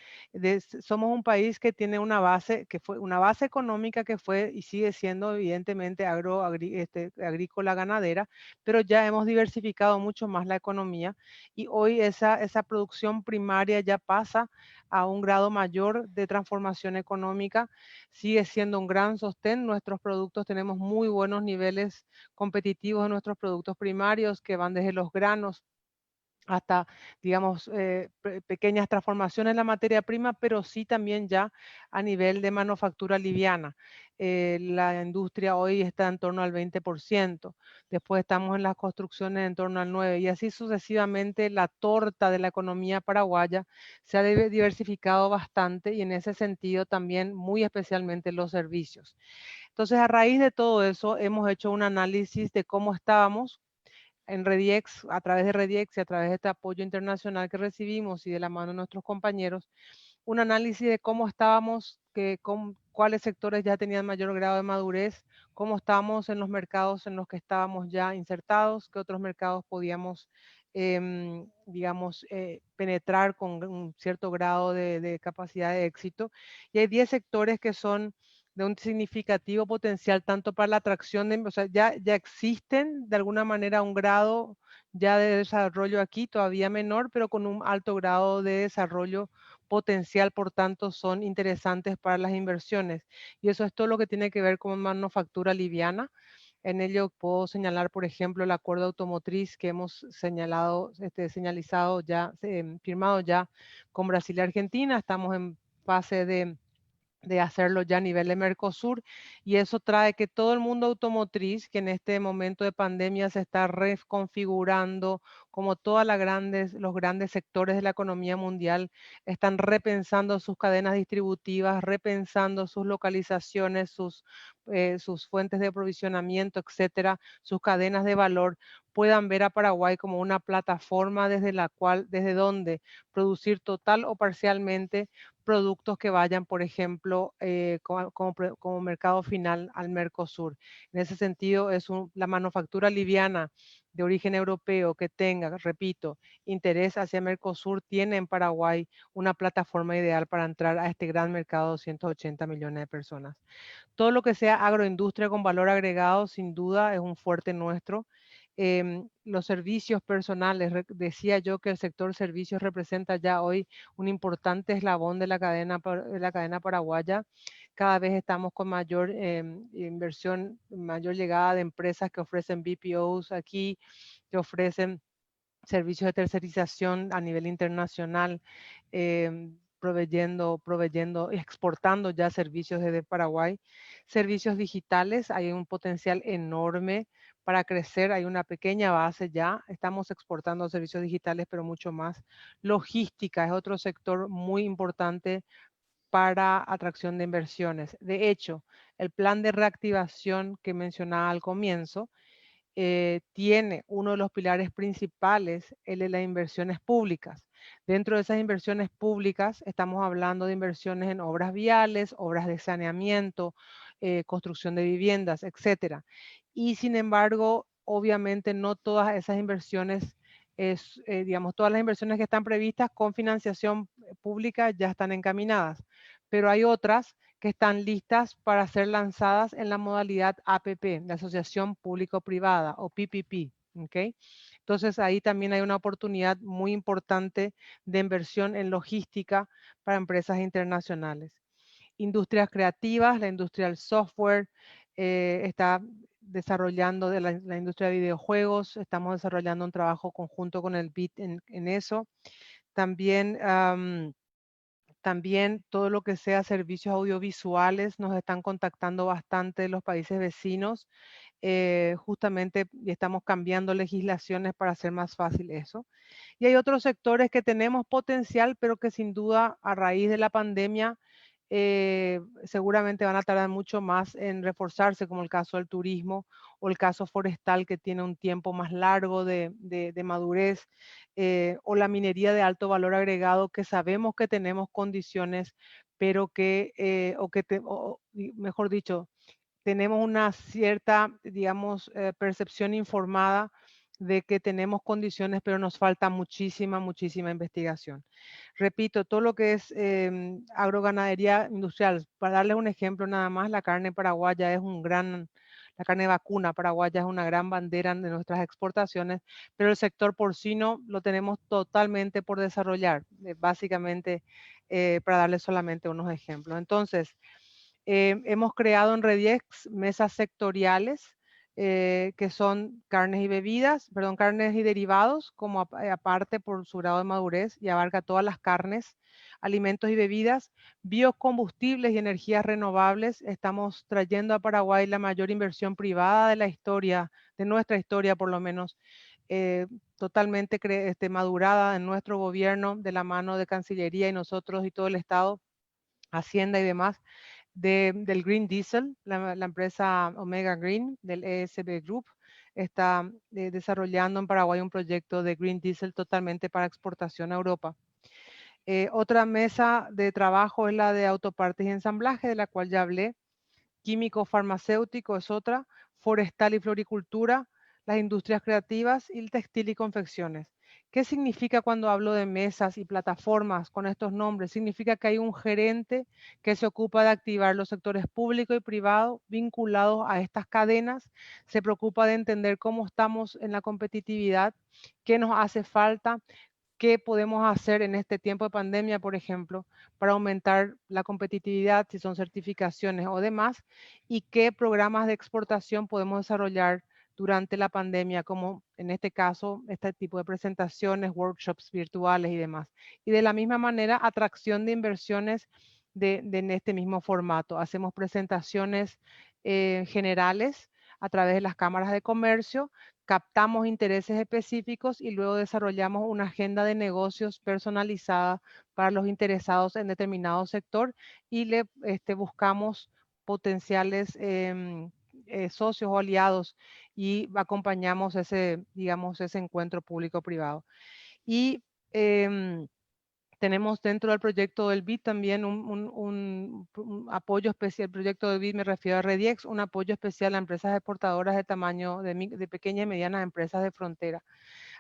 somos un país que tiene una base, que fue una base económica que fue y sigue siendo evidentemente agrícola ganadera, pero ya hemos diversificado mucho más la economía y hoy esa producción primaria ya pasa a un grado mayor de transformación económica, sigue siendo un gran sostén. Nuestros productos, tenemos muy buenos niveles competitivos de nuestros productos primarios que van desde los granos hasta, digamos, pequeñas transformaciones en la materia prima, pero sí también ya a nivel de manufactura liviana. La industria hoy está en torno al 20%, después estamos en las construcciones en torno al 9%, y así sucesivamente la torta de la economía paraguaya se ha diversificado bastante y en ese sentido también muy especialmente los servicios. Entonces, a raíz de todo eso, hemos hecho un análisis de cómo estábamos en Rediex, a través de Rediex y a través de este apoyo internacional que recibimos y de la mano de nuestros compañeros, un análisis de cómo estábamos, cuáles sectores ya tenían mayor grado de madurez, cómo estábamos en los mercados en los que estábamos ya insertados, qué otros mercados podíamos, digamos, penetrar con un cierto grado de capacidad de éxito. Y hay 10 sectores que son de un significativo potencial tanto para la atracción o sea, ya existen de alguna manera un grado ya de desarrollo aquí, todavía menor, pero con un alto grado de desarrollo potencial, por tanto, son interesantes para las inversiones. Y eso es todo lo que tiene que ver con manufactura liviana. En ello puedo señalar, por ejemplo, el acuerdo automotriz que hemos señalizado ya, firmado ya con Brasil y Argentina. Estamos en fase de hacerlo ya a nivel de Mercosur, y eso trae que todo el mundo automotriz, que en este momento de pandemia se está reconfigurando, como todos los grandes sectores de la economía mundial, están repensando sus cadenas distributivas, repensando sus localizaciones, sus fuentes de aprovisionamiento, etcétera, sus cadenas de valor, puedan ver a Paraguay como una plataforma desde donde producir total o parcialmente productos que vayan, por ejemplo, como mercado final al Mercosur. En ese sentido, la manufactura liviana de origen europeo que tenga, repito, interés hacia Mercosur, tiene en Paraguay una plataforma ideal para entrar a este gran mercado de 280 millones de personas. Todo lo que sea agroindustria con valor agregado, sin duda, es un fuerte nuestro. Los servicios personales, decía yo que el sector servicios representa ya hoy un importante eslabón de la cadena paraguaya. Cada vez estamos con mayor inversión, mayor llegada de empresas que ofrecen BPOs aquí, que ofrecen servicios de tercerización a nivel internacional, proveyendo y exportando ya servicios desde Paraguay. Servicios digitales, hay un potencial enorme para crecer, hay una pequeña base ya, estamos exportando servicios digitales, pero mucho más. Logística es otro sector muy importante para atracción de inversiones. De hecho, el plan de reactivación que mencionaba al comienzo, tiene uno de los pilares principales, el de las inversiones públicas. Dentro de esas inversiones públicas estamos hablando de inversiones en obras viales, obras de saneamiento, construcción de viviendas, etcétera. Y sin embargo, obviamente no todas esas inversiones, digamos, todas las inversiones que están previstas con financiación pública ya están encaminadas, pero hay otras que están listas para ser lanzadas en la modalidad APP, de Asociación Público-Privada, o PPP. ¿Okay? Entonces ahí también hay una oportunidad muy importante de inversión en logística para empresas internacionales. Industrias creativas, la industria del software está desarrollando de la industria de videojuegos, estamos desarrollando un trabajo conjunto con el BID en eso. También, también todo lo que sea servicios audiovisuales, nos están contactando bastante los países vecinos, justamente y estamos cambiando legislaciones para hacer más fácil eso. Y hay otros sectores que tenemos potencial, pero que sin duda a raíz de la pandemia seguramente van a tardar mucho más en reforzarse, como el caso del turismo o el caso forestal, que tiene un tiempo más largo de madurez, o la minería de alto valor agregado, que sabemos que tenemos condiciones, pero que, mejor dicho, tenemos una cierta, digamos, percepción informada de que tenemos condiciones, pero nos falta muchísima, muchísima investigación. Repito, todo lo que es agroganadería industrial, para darles un ejemplo nada más, la carne paraguaya es la carne vacuna paraguaya es una gran bandera de nuestras exportaciones, pero el sector porcino lo tenemos totalmente por desarrollar, básicamente, para darles solamente unos ejemplos. Entonces, hemos creado en Rediex mesas sectoriales que son carnes y bebidas, perdón, carnes y derivados, como aparte por su grado de madurez y abarca todas las carnes, alimentos y bebidas, biocombustibles y energías renovables. Estamos trayendo a Paraguay la mayor inversión privada de la historia, de nuestra historia por lo menos, totalmente madurada en nuestro gobierno, de la mano de Cancillería y nosotros y todo el Estado, Hacienda y demás, del Green Diesel, la empresa Omega Green del ESB Group, está desarrollando en Paraguay un proyecto de Green Diesel totalmente para exportación a Europa. Otra mesa de trabajo es la de autopartes y ensamblaje, de la cual ya hablé. Químico farmacéutico es otra, forestal y floricultura, las industrias creativas y el textil y confecciones. ¿Qué significa cuando hablo de mesas y plataformas con estos nombres? Significa que hay un gerente que se ocupa de activar los sectores público y privado vinculados a estas cadenas, se preocupa de entender cómo estamos en la competitividad, qué nos hace falta, qué podemos hacer en este tiempo de pandemia, por ejemplo, para aumentar la competitividad, si son certificaciones o demás, y qué programas de exportación podemos desarrollar durante la pandemia, como en este caso, este tipo de presentaciones, workshops virtuales y demás. Y de la misma manera, atracción de inversiones en este mismo formato. Hacemos presentaciones generales a través de las cámaras de comercio, captamos intereses específicos y luego desarrollamos una agenda de negocios personalizada para los interesados en determinado sector y le buscamos potenciales socios o aliados y acompañamos ese, digamos, ese encuentro público-privado. Y tenemos dentro del proyecto del BID también un apoyo especial. El proyecto del BID me refiero a Rediex, un apoyo especial a empresas exportadoras de tamaño de pequeñas y medianas empresas de frontera.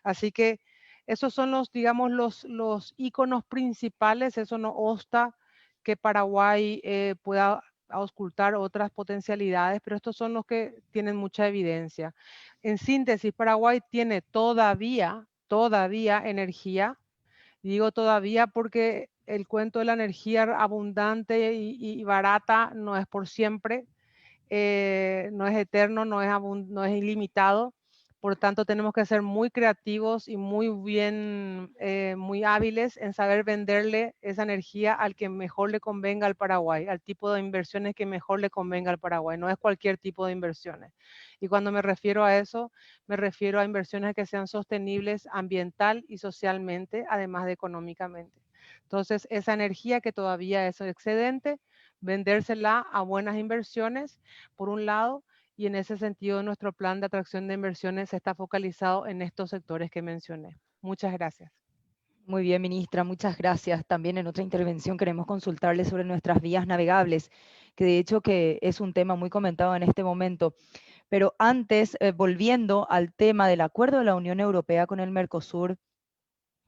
Así que esos son los, digamos, los íconos principales. Eso no obsta que Paraguay pueda auscultar otras potencialidades, pero estos son los que tienen mucha evidencia. En síntesis, Paraguay tiene todavía energía. Digo todavía porque el cuento de la energía abundante y barata no es por siempre, no es eterno, no es ilimitado. Por tanto, tenemos que ser muy creativos y muy bien, muy hábiles en saber venderle esa energía al que mejor le convenga al Paraguay, al tipo de inversiones que mejor le convenga al Paraguay. No es cualquier tipo de inversiones. Y cuando me refiero a eso, me refiero a inversiones que sean sostenibles ambiental y socialmente, además de económicamente. Entonces, esa energía que todavía es excedente, vendérsela a buenas inversiones, por un lado, y en ese sentido nuestro plan de atracción de inversiones está focalizado en estos sectores que mencioné. Muchas gracias. Muy bien, ministra, muchas gracias. También en otra intervención queremos consultarle sobre nuestras vías navegables, que de hecho que es un tema muy comentado en este momento. Pero antes, volviendo al tema del acuerdo de la Unión Europea con el Mercosur,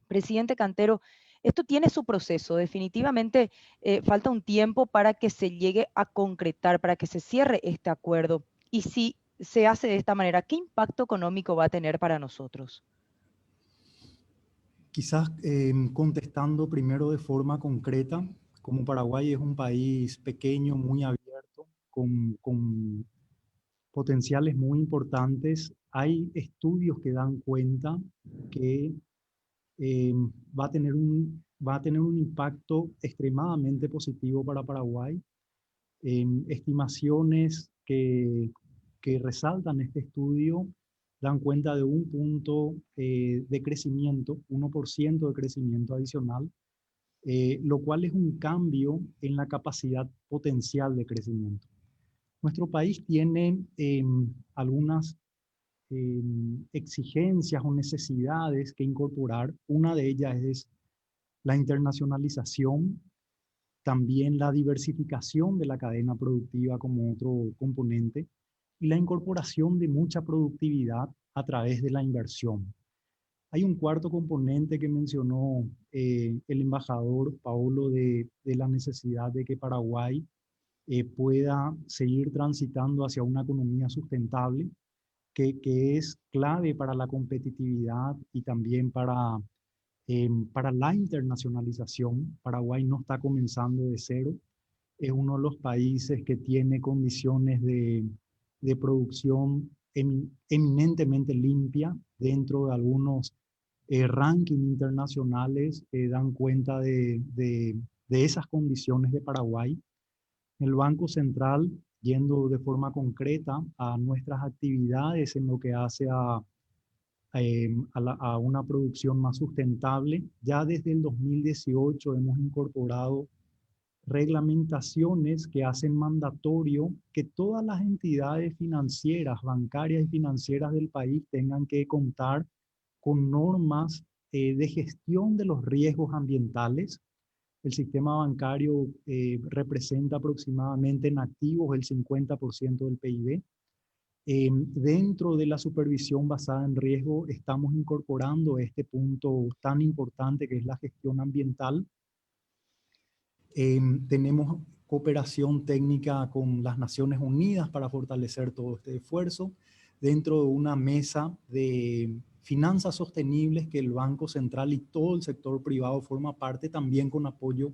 presidente Cantero, esto tiene su proceso. Definitivamente falta un tiempo para que se llegue a concretar, para que se cierre este acuerdo. Y si se hace de esta manera, ¿qué impacto económico va a tener para nosotros? Quizás contestando primero de forma concreta, como Paraguay es un país pequeño, muy abierto, con potenciales muy importantes. Hay estudios que dan cuenta que va a tener un impacto extremadamente positivo para Paraguay. Estimaciones que resaltan este estudio dan cuenta de un punto de crecimiento, 1% de crecimiento adicional, lo cual es un cambio en la capacidad potencial de crecimiento. Nuestro país tiene algunas exigencias o necesidades que incorporar. Una de ellas es la internacionalización, también la diversificación de la cadena productiva como otro componente y la incorporación de mucha productividad a través de la inversión. Hay un cuarto componente que mencionó el embajador Paolo de la necesidad de que Paraguay pueda seguir transitando hacia una economía sustentable, que es clave para la competitividad y también para la internacionalización. Paraguay no está comenzando de cero, es uno de los países que tiene condiciones de producción eminentemente limpia dentro de algunos rankings internacionales dan cuenta de esas condiciones de Paraguay. El Banco Central, yendo de forma concreta a nuestras actividades en lo que hace a una producción más sustentable, ya desde el 2018 hemos incorporado reglamentaciones que hacen mandatorio que todas las entidades financieras, bancarias y financieras del país tengan que contar con normas de gestión de los riesgos ambientales. El sistema bancario representa aproximadamente en activos el 50% del PIB. Dentro de la supervisión basada en riesgo estamos incorporando este punto tan importante que es la gestión ambiental. Tenemos cooperación técnica con las Naciones Unidas para fortalecer todo este esfuerzo dentro de una mesa de finanzas sostenibles que el Banco Central y todo el sector privado forma parte, también con apoyo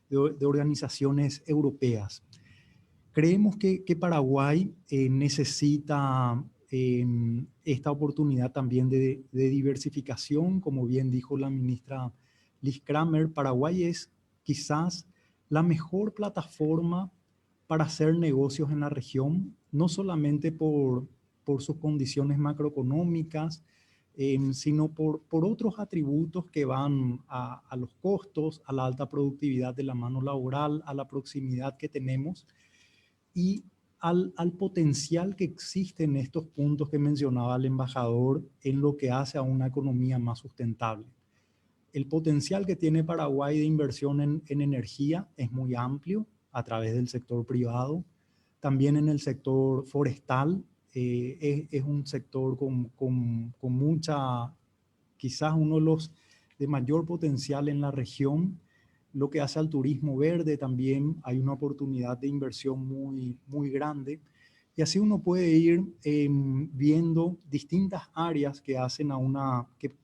de organizaciones europeas. Creemos que Paraguay necesita esta oportunidad también de diversificación, como bien dijo la ministra Liz Kramer. Paraguay es quizás la mejor plataforma para hacer negocios en la región, no solamente por sus condiciones macroeconómicas, sino por otros atributos que van a los costos, a la alta productividad de la mano laboral, a la proximidad que tenemos y al potencial que existe en estos puntos que mencionaba el embajador en lo que hace a una economía más sustentable. El potencial que tiene Paraguay de inversión en energía es muy amplio a través del sector privado. También en el sector forestal es un sector con mucha, quizás uno de los de mayor potencial en la región. Lo que hace al turismo verde también hay una oportunidad de inversión muy grande. Y así uno puede ir viendo distintas áreas que hacen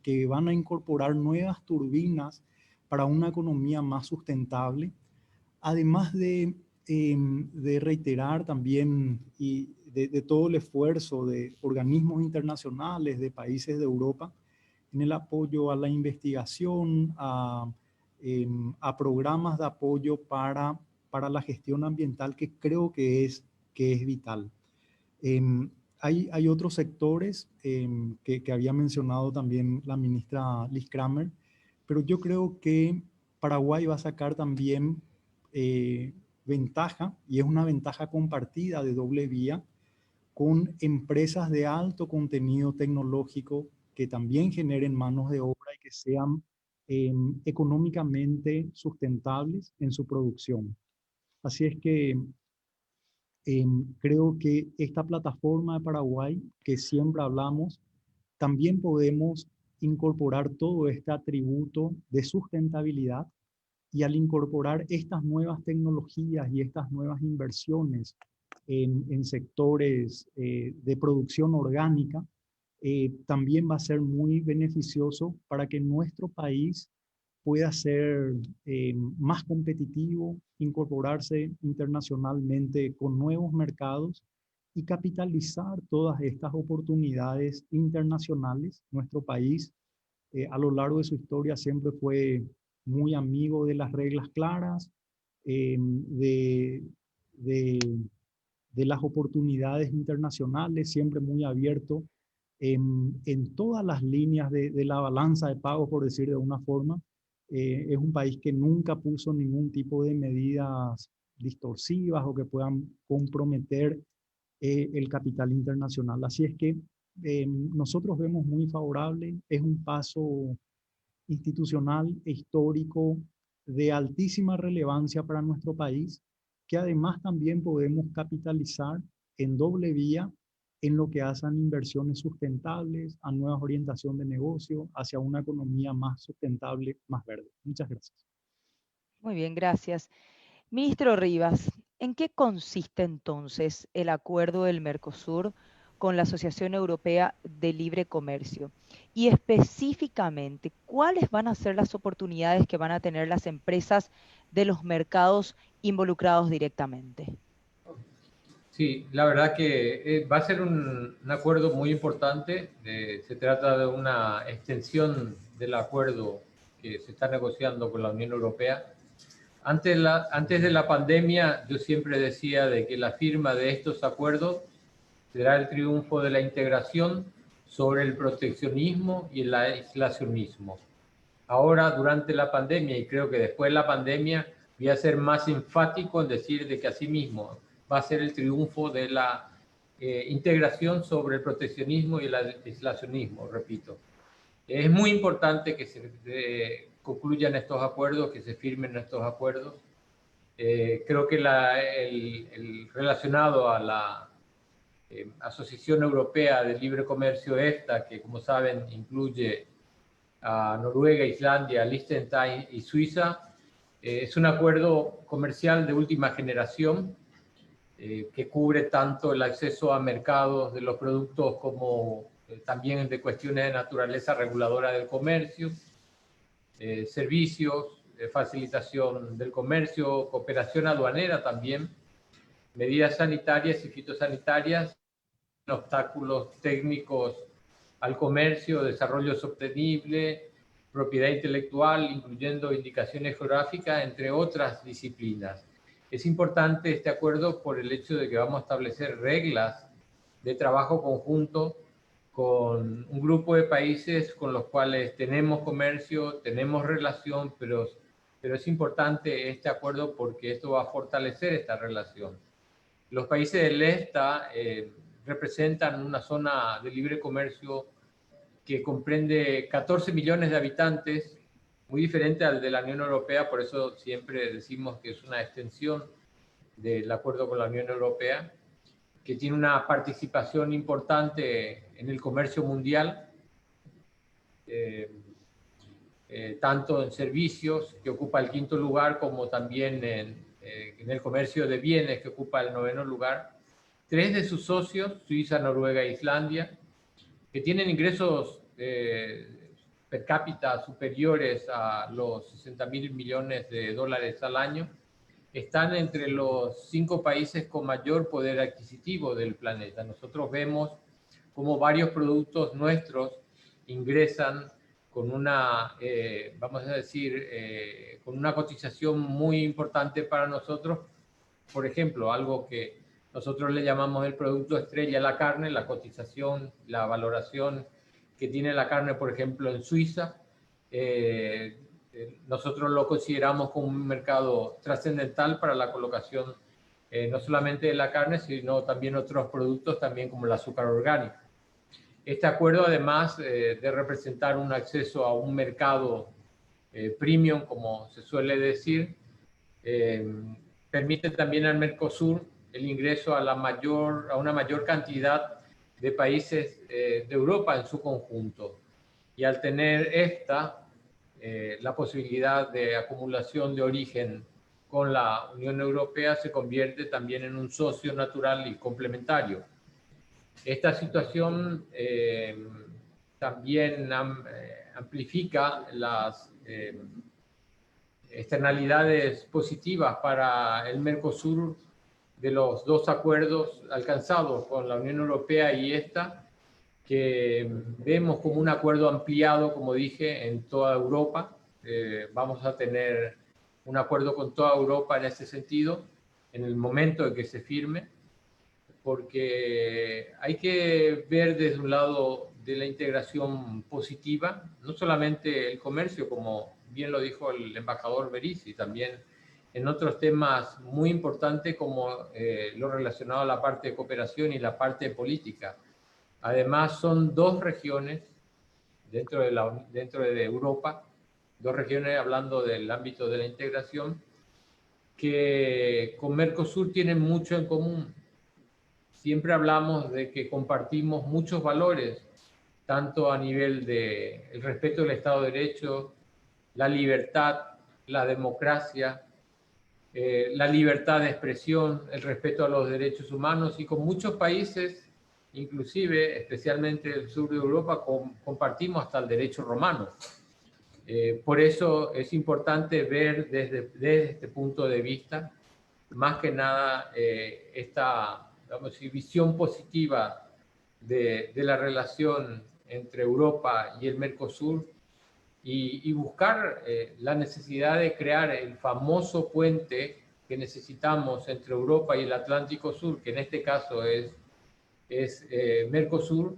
que van a incorporar nuevas turbinas para una economía más sustentable, además de reiterar también y de todo el esfuerzo de organismos internacionales, de países de Europa, en el apoyo a la investigación, a programas de apoyo para la gestión ambiental, que creo que es vital. Hay otros sectores que había mencionado también la ministra Liz Kramer, pero yo creo que Paraguay va a sacar también ventaja, y es una ventaja compartida de doble vía, con empresas de alto contenido tecnológico que también generen manos de obra y que sean económicamente sustentables en su producción. Así es que creo que esta plataforma de Paraguay, que siempre hablamos, también podemos incorporar todo este atributo de sustentabilidad, y al incorporar estas nuevas tecnologías y estas nuevas inversiones en sectores de producción orgánica, también va a ser muy beneficioso para que nuestro país pueda ser más competitivo, incorporarse internacionalmente con nuevos mercados y capitalizar todas estas oportunidades internacionales. Nuestro país a lo largo de su historia siempre fue muy amigo de las reglas claras, de, de, de las oportunidades internacionales, siempre muy abierto en todas las líneas de la balanza de pagos, por decir de una forma. Es un país que nunca puso ningún tipo de medidas distorsivas o que puedan comprometer el capital internacional. Así es que nosotros vemos muy favorable, es un paso institucional e histórico de altísima relevancia para nuestro país, que además también podemos capitalizar en doble vía en lo que hacen inversiones sustentables, a nuevas orientación de negocio, hacia una economía más sustentable, más verde. Muchas gracias. Muy bien, gracias. Ministro Rivas, ¿en qué consiste entonces el acuerdo del Mercosur con la Asociación Europea de Libre Comercio? Y específicamente, ¿cuáles van a ser las oportunidades que van a tener las empresas de los mercados involucrados directamente? Sí, la verdad que va a ser un acuerdo muy importante. Se trata de una extensión del acuerdo que se está negociando con la Unión Europea. Antes de la pandemia, yo siempre decía de que la firma de estos acuerdos será el triunfo de la integración sobre el proteccionismo y el aislacionismo. Ahora, durante la pandemia, y creo que después de la pandemia, voy a ser más enfático en decir de que asimismo va a ser el triunfo de la integración sobre el proteccionismo y el aislacionismo, repito. Es muy importante que se concluyan estos acuerdos, que se firmen estos acuerdos. Creo que el relacionado a la Asociación Europea de Libre Comercio EFTA, que como saben incluye a Noruega, Islandia, Liechtenstein y Suiza, es un acuerdo comercial de última generación que cubre tanto el acceso a mercados de los productos como también de cuestiones de naturaleza reguladora del comercio, servicios, facilitación del comercio, cooperación aduanera también, medidas sanitarias y fitosanitarias, obstáculos técnicos al comercio, desarrollo sostenible, propiedad intelectual, incluyendo indicaciones geográficas, entre otras disciplinas. Es importante este acuerdo por el hecho de que vamos a establecer reglas de trabajo conjunto con un grupo de países con los cuales tenemos comercio, tenemos relación, pero es importante este acuerdo porque esto va a fortalecer esta relación. Los países del EFTA representan una zona de libre comercio que comprende 14 millones de habitantes, muy diferente al de la Unión Europea, por eso siempre decimos que es una extensión del acuerdo con la Unión Europea, que tiene una participación importante en el comercio mundial, tanto en servicios, que ocupa el 5º lugar, como también en el comercio de bienes, que ocupa el 9º lugar. 3 de sus socios, Suiza, Noruega e Islandia, que tienen ingresos per cápita superiores a los 60.000 millones de dólares al año, están entre los 5 países con mayor poder adquisitivo del planeta. Nosotros vemos cómo varios productos nuestros ingresan con una, vamos a decir, con una cotización muy importante para nosotros. Por ejemplo, algo que nosotros le llamamos el producto estrella a la carne, la cotización, la valoración que tiene la carne, por ejemplo, en Suiza. Nosotros lo consideramos como un mercado trascendental para la colocación no solamente de la carne, sino también otros productos, también como el azúcar orgánico. Este acuerdo, además de representar un acceso a un mercado premium, como se suele decir, permite también al Mercosur el ingreso a una mayor cantidad de países de Europa en su conjunto. Y al tener la posibilidad de acumulación de origen con la Unión Europea, se convierte también en un socio natural y complementario. Esta situación también amplifica las externalidades positivas para el Mercosur de los dos acuerdos alcanzados con la Unión Europea y esta, que vemos como un acuerdo ampliado, como dije, en toda Europa. Vamos a tener un acuerdo con toda Europa en ese sentido, en el momento en que se firme, porque hay que ver desde un lado de la integración positiva, no solamente el comercio, como bien lo dijo el embajador Berizzi, también en otros temas muy importantes como lo relacionado a la parte de cooperación y la parte política. Además, son dos regiones dentro de Europa, dos regiones hablando del ámbito de la integración, que con Mercosur tienen mucho en común. Siempre hablamos de que compartimos muchos valores, tanto a nivel de el respeto del Estado de Derecho, la libertad, la democracia, la libertad de expresión, el respeto a los derechos humanos, y con muchos países, inclusive, especialmente el sur de Europa, compartimos hasta el derecho romano. Por eso es importante ver desde este punto de vista, más que nada, esta, digamos, visión positiva de la relación entre Europa y el Mercosur, y buscar la necesidad de crear el famoso puente que necesitamos entre Europa y el Atlántico Sur, que en este caso es Mercosur,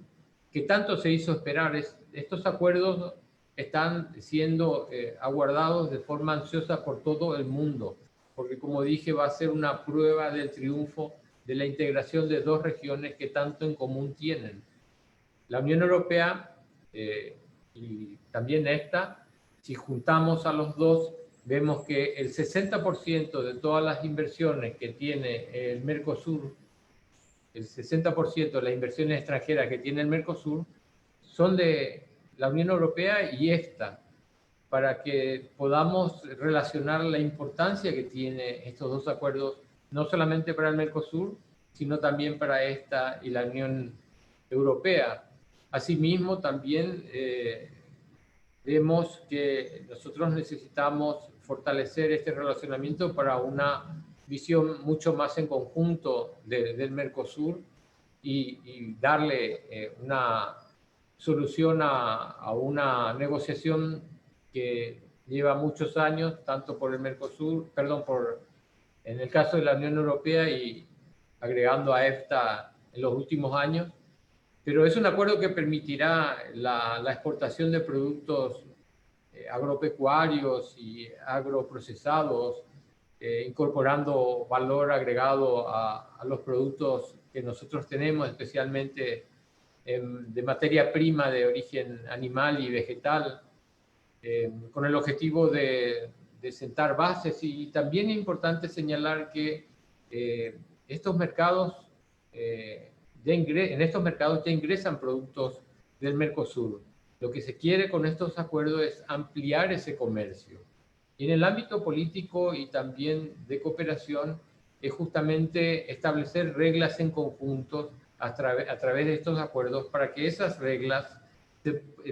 que tanto se hizo esperar. Estos acuerdos están siendo aguardados de forma ansiosa por todo el mundo, porque como dije, va a ser una prueba del triunfo de la integración de dos regiones que tanto en común tienen. La Unión Europea y también esta, si juntamos a los dos, vemos que el 60% de todas las inversiones que tiene el Mercosur, el 60% de las inversiones extranjeras que tiene el Mercosur, son de la Unión Europea y esta, para que podamos relacionar la importancia que tiene estos dos acuerdos, no solamente para el Mercosur, sino también para esta y la Unión Europea. Asimismo, también vemos que nosotros necesitamos fortalecer este relacionamiento para una visión mucho más en conjunto del Mercosur y darle una solución a una negociación que lleva muchos años, tanto por el Mercosur, perdón, en el caso de la Unión Europea y agregando a EFTA en los últimos años, pero es un acuerdo que permitirá la exportación de productos agropecuarios y agroprocesados, incorporando valor agregado a los productos que nosotros tenemos, especialmente de materia prima de origen animal y vegetal, con el objetivo de sentar bases. Y también es importante señalar que estos mercados, en estos mercados ya ingresan productos del Mercosur. Lo que se quiere con estos acuerdos es ampliar ese comercio. Y en el ámbito político y también de cooperación es justamente establecer reglas en conjunto a través de estos acuerdos para que esas reglas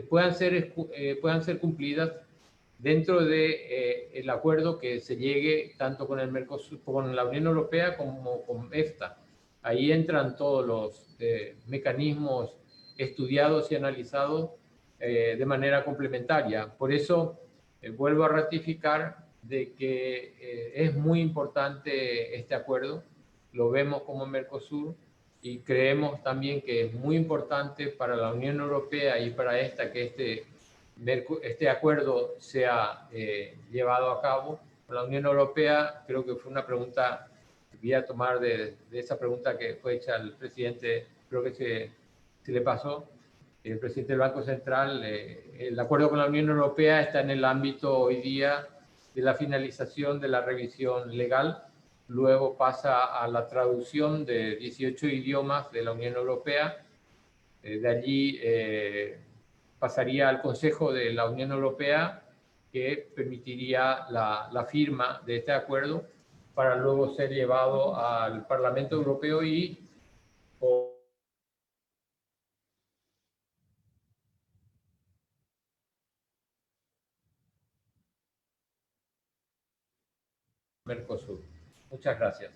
puedan ser cumplidas dentro de el acuerdo que se llegue tanto con el Mercosur, con la Unión Europea como con EFTA. Ahí entran todos los mecanismos estudiados y analizados de manera complementaria. Por eso vuelvo a ratificar de que es muy importante este acuerdo, lo vemos como Mercosur, y creemos también que es muy importante para la Unión Europea y para esta que este acuerdo sea llevado a cabo. La Unión Europea, creo que fue una pregunta, voy a tomar de esa pregunta que fue hecha al presidente, creo que se le pasó, el presidente del Banco Central. El acuerdo con la Unión Europea está en el ámbito hoy día de la finalización de la revisión legal, luego pasa a la traducción de 18 idiomas de la Unión Europea, de allí pasaría al Consejo de la Unión Europea, que permitiría la firma de este acuerdo para luego ser llevado al Parlamento Europeo y Mercosur. Muchas gracias.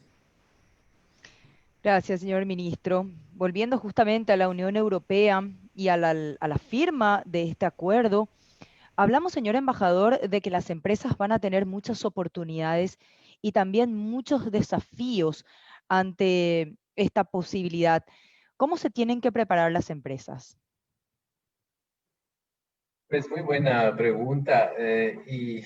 Gracias, señor ministro. Volviendo justamente a la Unión Europea y a la firma de este acuerdo, hablamos, señor embajador, de que las empresas van a tener muchas oportunidades y también muchos desafíos ante esta posibilidad. ¿Cómo se tienen que preparar las empresas? Pues muy buena pregunta. Y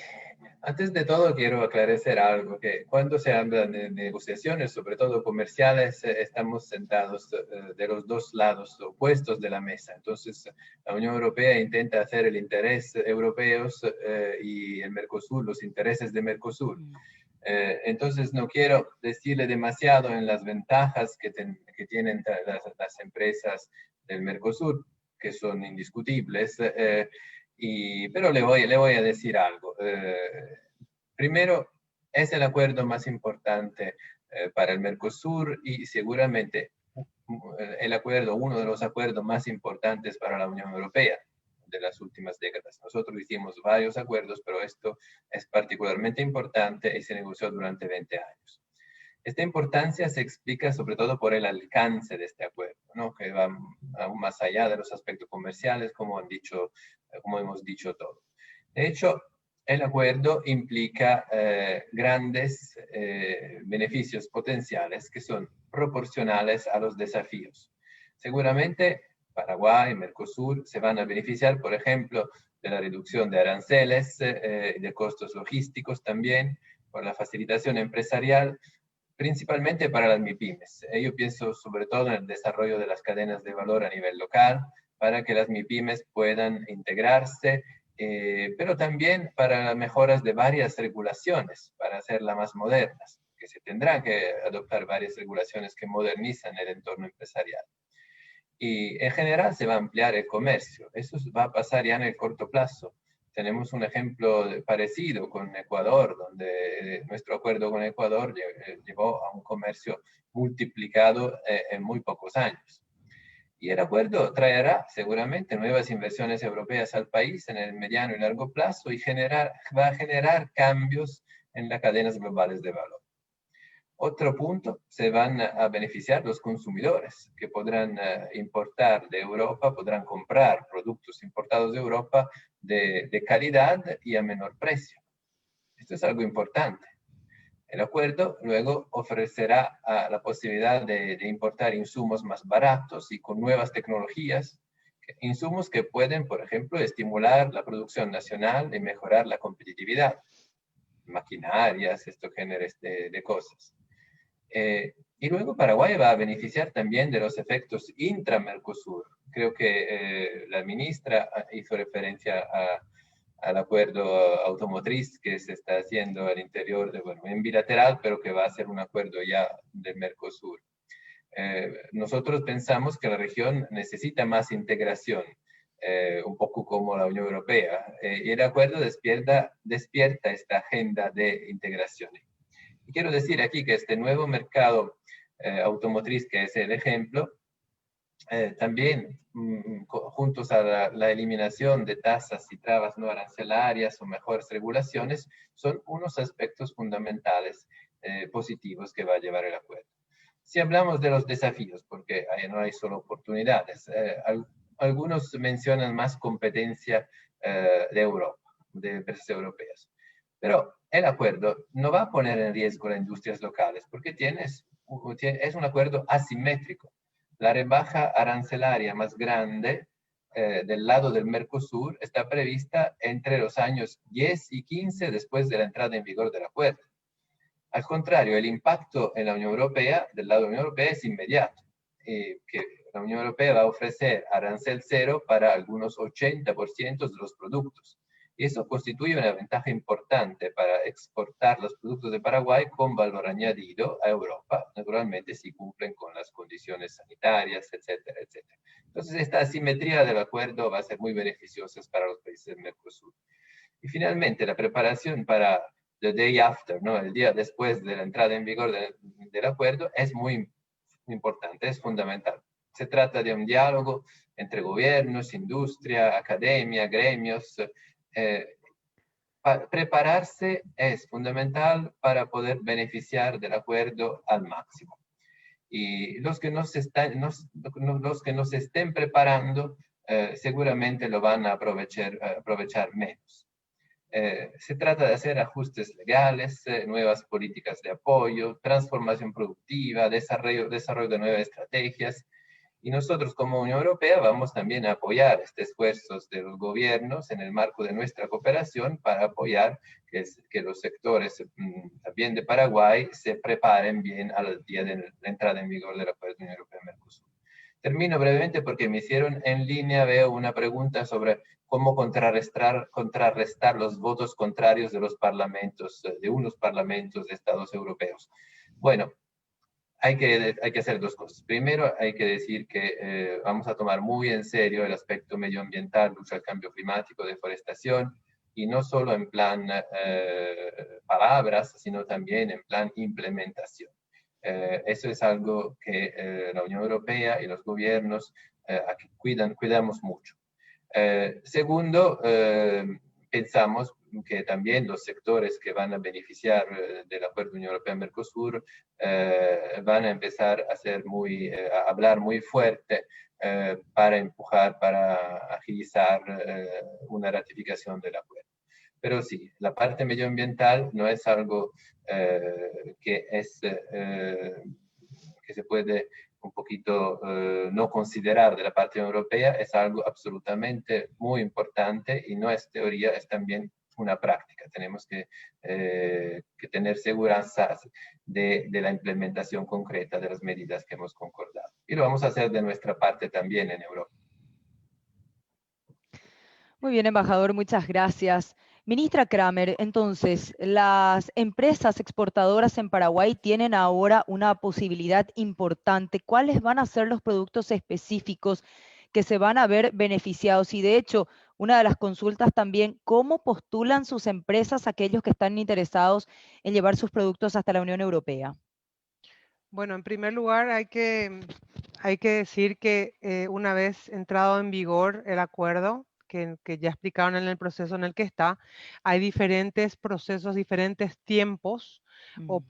antes de todo quiero aclarecer algo, que cuando se habla de negociaciones, sobre todo comerciales, estamos sentados de los dos lados opuestos de la mesa. Entonces, la Unión Europea intenta hacer el interés europeos y el Mercosur, los intereses de Mercosur. Entonces, no quiero decirle demasiado en las ventajas que tienen las empresas del Mercosur, que son indiscutibles, pero le voy a decir algo. Primero, es el acuerdo más importante para el Mercosur y seguramente uno de los acuerdos más importantes para la Unión Europea de las últimas décadas. Nosotros hicimos varios acuerdos, pero esto es particularmente importante y se negoció durante 20 años. Esta importancia se explica sobre todo por el alcance de este acuerdo, ¿no? Que va aún más allá de los aspectos comerciales, como hemos dicho todos. De hecho, el acuerdo implica grandes beneficios potenciales que son proporcionales a los desafíos. Seguramente Paraguay y Mercosur se van a beneficiar, por ejemplo, de la reducción de aranceles, de costos logísticos también, por la facilitación empresarial, principalmente para las MIPYMES. Yo pienso sobre todo en el desarrollo de las cadenas de valor a nivel local, para que las MIPYMES puedan integrarse, pero también para las mejoras de varias regulaciones, para hacerlas más modernas, que se tendrán que adoptar varias regulaciones que modernizan el entorno empresarial. Y en general se va a ampliar el comercio. Eso va a pasar ya en el corto plazo. Tenemos un ejemplo parecido con Ecuador, donde nuestro acuerdo con Ecuador llevó a un comercio multiplicado en muy pocos años. Y el acuerdo traerá seguramente nuevas inversiones europeas al país en el mediano y largo plazo y va a generar cambios en las cadenas globales de valor. Otro punto, se van a beneficiar los consumidores que podrán importar de Europa, podrán comprar productos importados de Europa de calidad y a menor precio. Esto es algo importante. El acuerdo luego ofrecerá la posibilidad de importar insumos más baratos y con nuevas tecnologías, insumos que pueden, por ejemplo, estimular la producción nacional y mejorar la competitividad, maquinarias, estos géneros de cosas. Y luego Paraguay va a beneficiar también de los efectos intra-Mercosur. Creo que la ministra hizo referencia al acuerdo automotriz que se está haciendo al interior, en bilateral, pero que va a ser un acuerdo ya del Mercosur. Nosotros pensamos que la región necesita más integración, un poco como la Unión Europea, y el acuerdo despierta esta agenda de integración. Y quiero decir aquí que este nuevo mercado automotriz, que es el ejemplo, también juntos a la eliminación de tasas y trabas no arancelarias o mejores regulaciones, son unos aspectos fundamentales positivos que va a llevar el acuerdo. Si hablamos de los desafíos, porque no hay solo oportunidades, algunos mencionan más competencia de Europa, de empresas europeas. Pero el acuerdo no va a poner en riesgo las industrias locales porque es un acuerdo asimétrico. La rebaja arancelaria más grande del lado del Mercosur está prevista entre los años 10 y 15 después de la entrada en vigor del acuerdo. Al contrario, el impacto en la Unión Europea, del lado de la Unión Europea, es inmediato. Que la Unión Europea va a ofrecer arancel cero para algunos 80% de los productos. Y eso constituye una ventaja importante para exportar los productos de Paraguay con valor añadido a Europa, naturalmente si cumplen con las condiciones sanitarias, etcétera, etcétera. Entonces, esta asimetría del acuerdo va a ser muy beneficiosa para los países del Mercosur. Y finalmente, la preparación para the day after, ¿no? El día después de la entrada en vigor del acuerdo, es muy importante, es fundamental. Se trata de un diálogo entre gobiernos, industria, academia, gremios. Prepararse es fundamental para poder beneficiar del acuerdo al máximo. Y los que nos estén preparando seguramente lo van a aprovechar menos. Se trata de hacer ajustes legales, nuevas políticas de apoyo, transformación productiva, desarrollo de nuevas estrategias. Y nosotros como Unión Europea vamos también a apoyar estos esfuerzos de los gobiernos en el marco de nuestra cooperación para apoyar que los sectores también de Paraguay se preparen bien al día de la entrada en vigor del acuerdo de Unión Europea-Mercosur. Termino brevemente porque me hicieron en línea, veo una pregunta sobre cómo contrarrestar los votos contrarios de los parlamentos, de unos parlamentos de Estados europeos. Bueno, hay que hacer dos cosas. Primero, hay que decir que vamos a tomar muy en serio el aspecto medioambiental, lucha al cambio climático, deforestación, y no solo en plan palabras, sino también en plan implementación. Eso es algo que la Unión Europea y los gobiernos aquí cuidamos mucho. Segundo, pensamos que también los sectores que van a beneficiar del acuerdo Unión Europea-Mercosur van a empezar a hablar muy fuerte para empujar, para agilizar una ratificación del acuerdo. Pero sí, la parte medioambiental no es algo que se puede un poquito no considerar de la parte europea, es algo absolutamente muy importante y no es teoría, es también una práctica. Tenemos que tener seguridad de la implementación concreta de las medidas que hemos concordado. Y lo vamos a hacer de nuestra parte también en Europa. Muy bien, embajador, muchas gracias. Ministra Kramer, entonces, las empresas exportadoras en Paraguay tienen ahora una posibilidad importante. ¿Cuáles van a ser los productos específicos que se van a ver beneficiados? Y de hecho, una de las consultas también, ¿cómo postulan sus empresas aquellos que están interesados en llevar sus productos hasta la Unión Europea? Bueno, en primer lugar hay que decir que una vez entrado en vigor el acuerdo, que ya explicaron en el proceso en el que está, hay diferentes procesos, diferentes tiempos o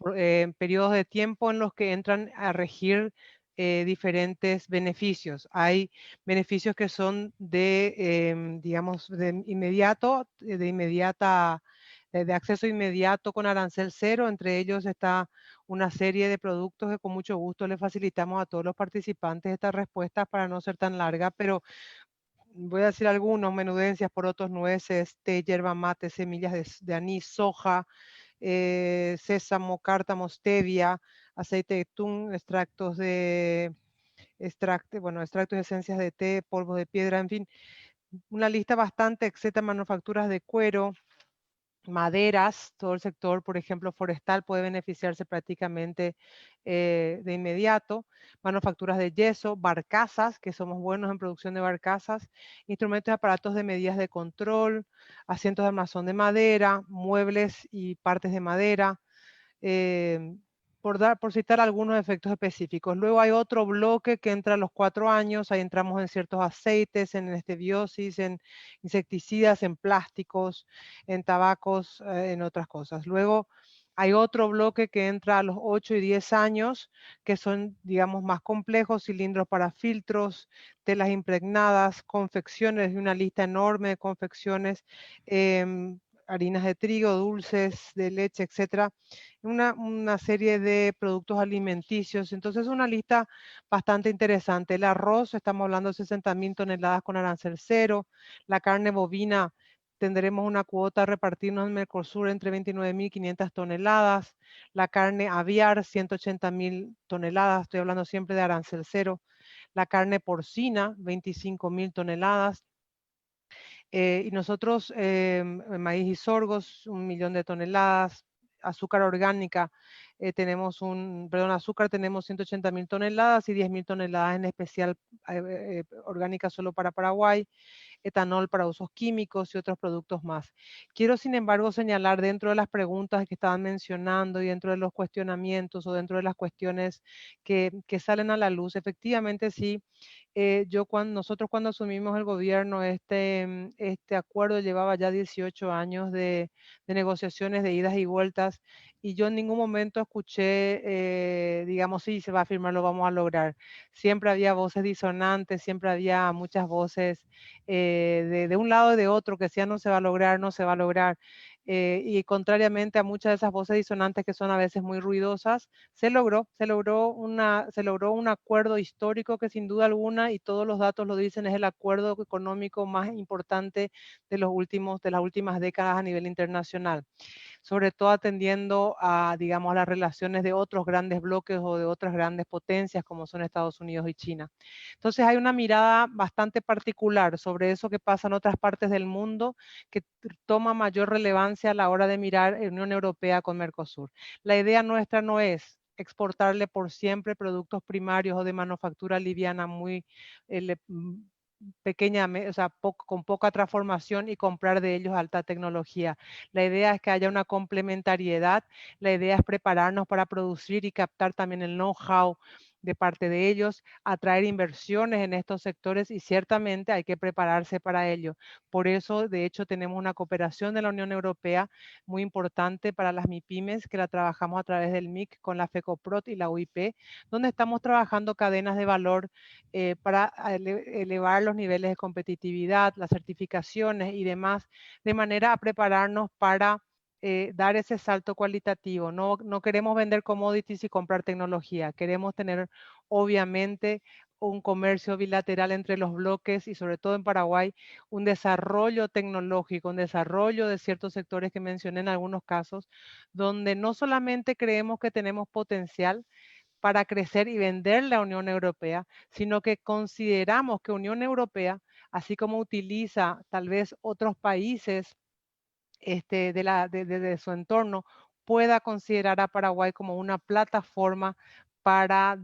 periodos de tiempo en los que entran a regir diferentes beneficios. Hay beneficios que son digamos, de acceso inmediato con arancel cero. Entre ellos está una serie de productos que con mucho gusto le facilitamos a todos los participantes estas respuestas para no ser tan larga, pero voy a decir algunos: menudencias, porotos, nueces, té, yerba mate, semillas de anís, soja, sésamo, cártamo, stevia, aceite de tún, extractos de esencias de té, polvo de piedra, en fin, una lista bastante, etcétera, manufacturas de cuero, maderas. Todo el sector, por ejemplo, forestal puede beneficiarse prácticamente de inmediato. Manufacturas de yeso, barcazas, que somos buenos en producción de barcazas, instrumentos y aparatos de medidas de control, asientos de armazón de madera, muebles y partes de madera, por citar algunos efectos específicos. Luego hay otro bloque que entra a los 4 años, ahí entramos en ciertos aceites, en esteviosis, en insecticidas, en plásticos, en tabacos, en otras cosas. Luego hay otro bloque que entra a los 8 y 10 años, que son, digamos, más complejos: cilindros para filtros, telas impregnadas, confecciones, de una lista enorme de confecciones, harinas de trigo, dulces de leche, etcétera, una serie de productos alimenticios. Entonces, una lista bastante interesante. El arroz, estamos hablando de 60.000 toneladas con arancel cero. La carne bovina, tendremos una cuota a repartirnos en Mercosur entre 29.500 toneladas. La carne aviar, 180.000 toneladas. Estoy hablando siempre de arancel cero. La carne porcina, 25.000 toneladas. Y nosotros, maíz y sorgos, 1 millón de toneladas. Azúcar orgánica, azúcar tenemos 180.000 toneladas y 10.000 toneladas en especial orgánica solo para Paraguay. etanol para usos químicos y otros productos más. Quiero, sin embargo, señalar dentro de las preguntas que estaban mencionando y dentro de los cuestionamientos o dentro de las cuestiones que salen a la luz, efectivamente sí, nosotros cuando asumimos el gobierno, este acuerdo llevaba ya 18 años de negociaciones, de idas y vueltas, y yo en ningún momento escuché, digamos, sí, se va a firmar, lo vamos a lograr. Siempre había voces disonantes, siempre había muchas voces de un lado y de otro que decían no se va a lograr, no se va a lograr. Y contrariamente a muchas de esas voces disonantes que son a veces muy ruidosas, se logró un acuerdo histórico que sin duda alguna, y todos los datos lo dicen, es el acuerdo económico más importante de las últimas décadas a nivel internacional, sobre todo atendiendo a, digamos, a las relaciones de otros grandes bloques o de otras grandes potencias como son Estados Unidos y China. Entonces hay una mirada bastante particular sobre eso que pasa en otras partes del mundo que toma mayor relevancia a la hora de mirar Unión Europea con Mercosur. La idea nuestra no es exportarle por siempre productos primarios o de manufactura liviana muy pequeña, o sea, con poca transformación y comprar de ellos alta tecnología. La idea es que haya una complementariedad, la idea es prepararnos para producir y captar también el know-how de parte de ellos, atraer inversiones en estos sectores y ciertamente hay que prepararse para ello. Por eso, de hecho, tenemos una cooperación de la Unión Europea muy importante para las MIPYMES que la trabajamos a través del MIC con la FECOPROT y la UIP, donde estamos trabajando cadenas de valor para elevar los niveles de competitividad, las certificaciones y demás, de manera a prepararnos para dar ese salto cualitativo. No queremos vender commodities y comprar tecnología. Queremos tener, obviamente, un comercio bilateral entre los bloques y sobre todo en Paraguay, un desarrollo tecnológico, un desarrollo de ciertos sectores que mencioné en algunos casos, donde no solamente creemos que tenemos potencial para crecer y vender la Unión Europea, sino que consideramos que Unión Europea, así como utiliza tal vez otros países de su entorno, pueda considerar a Paraguay como una plataforma para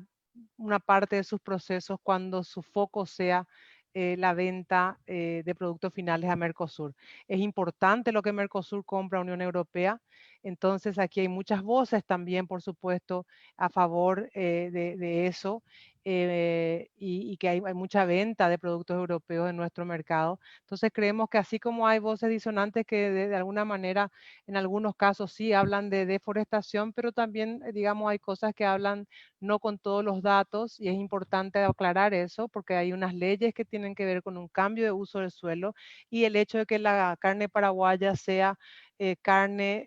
una parte de sus procesos cuando su foco sea la venta de productos finales a Mercosur. Es importante lo que Mercosur compra a Unión Europea, entonces aquí hay muchas voces también, por supuesto, a favor de eso y que hay mucha venta de productos europeos en nuestro mercado. Entonces creemos que así como hay voces disonantes que de alguna manera en algunos casos sí hablan de deforestación, pero también digamos hay cosas que hablan no con todos los datos y es importante aclarar eso porque hay unas leyes que tienen que ver con un cambio de uso del suelo y el hecho de que la carne paraguaya sea carne,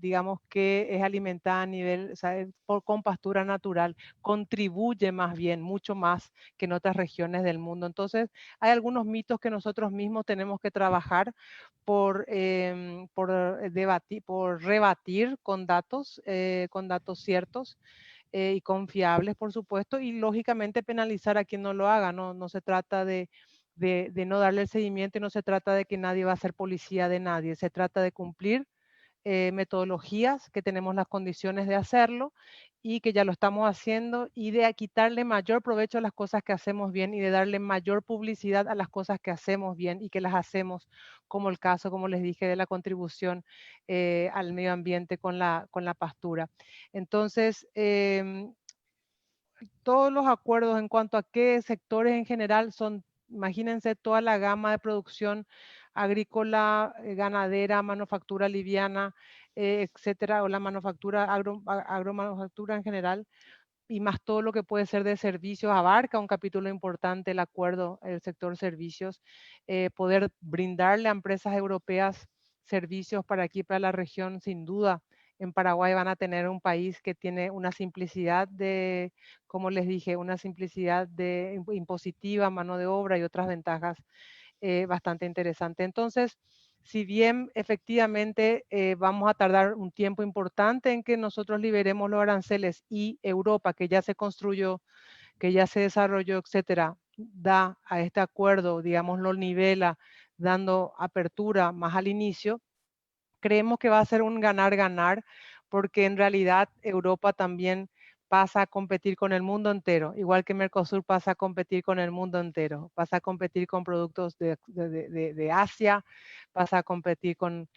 digamos que es alimentada a nivel, o sea, con pastura natural, contribuye más bien, mucho más que en otras regiones del mundo. Entonces, hay algunos mitos que nosotros mismos tenemos que trabajar por rebatir con datos ciertos y confiables, por supuesto, y lógicamente penalizar a quien no lo haga. No se trata de no darle el seguimiento y no se trata de que nadie va a ser policía de nadie. Se trata de cumplir metodologías, que tenemos las condiciones de hacerlo y que ya lo estamos haciendo y de quitarle mayor provecho a las cosas que hacemos bien y de darle mayor publicidad a las cosas que hacemos bien y que las hacemos, como el caso, como les dije, de la contribución al medio ambiente con la pastura. Entonces, todos los acuerdos en cuanto a qué sectores en general son, imagínense toda la gama de producción agrícola, ganadera, manufactura liviana, etcétera, o la manufactura, agromanufactura en general, y más todo lo que puede ser de servicios, abarca un capítulo importante el acuerdo, el sector servicios, poder brindarle a empresas europeas servicios para aquí, para la región, sin duda. En Paraguay van a tener un país que tiene una simplicidad de, como les dije, una simplicidad de impositiva, mano de obra y otras ventajas bastante interesantes. Entonces, si bien efectivamente vamos a tardar un tiempo importante en que nosotros liberemos los aranceles y Europa, que ya se construyó, que ya se desarrolló, etcétera, da a este acuerdo, digamos, lo nivela, dando apertura más al inicio, creemos que va a ser un ganar-ganar, porque en realidad Europa también pasa a competir con el mundo entero, igual que Mercosur pasa a competir con el mundo entero, pasa a competir con productos de Asia, pasa a competir con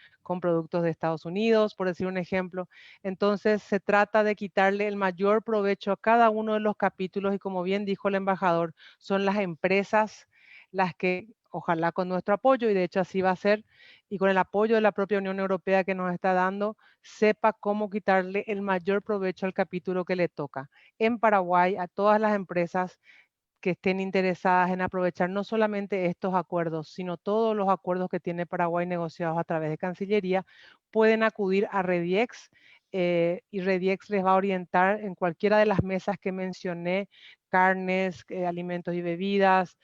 productos de Estados Unidos, por decir un ejemplo. Entonces se trata de quitarle el mayor provecho a cada uno de los capítulos y, como bien dijo el embajador, son las empresas las que, ojalá con nuestro apoyo, y de hecho así va a ser, y con el apoyo de la propia Unión Europea que nos está dando, sepa cómo quitarle el mayor provecho al capítulo que le toca. En Paraguay, a todas las empresas que estén interesadas en aprovechar no solamente estos acuerdos, sino todos los acuerdos que tiene Paraguay negociados a través de Cancillería, pueden acudir a Rediex, y Rediex les va a orientar en cualquiera de las mesas que mencioné: carnes, alimentos y bebidas,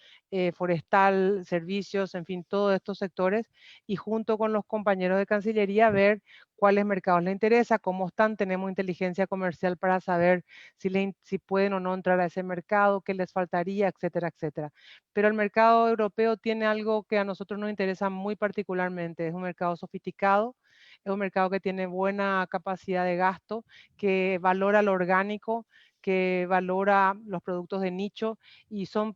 forestal, servicios, en fin, todos estos sectores, y junto con los compañeros de Cancillería ver cuáles mercados les interesa, cómo están. Tenemos inteligencia comercial para saber si pueden o no entrar a ese mercado, qué les faltaría, etcétera, etcétera. Pero el mercado europeo tiene algo que a nosotros nos interesa muy particularmente: es un mercado sofisticado, es un mercado que tiene buena capacidad de gasto, que valora lo orgánico, que valora los productos de nicho, y son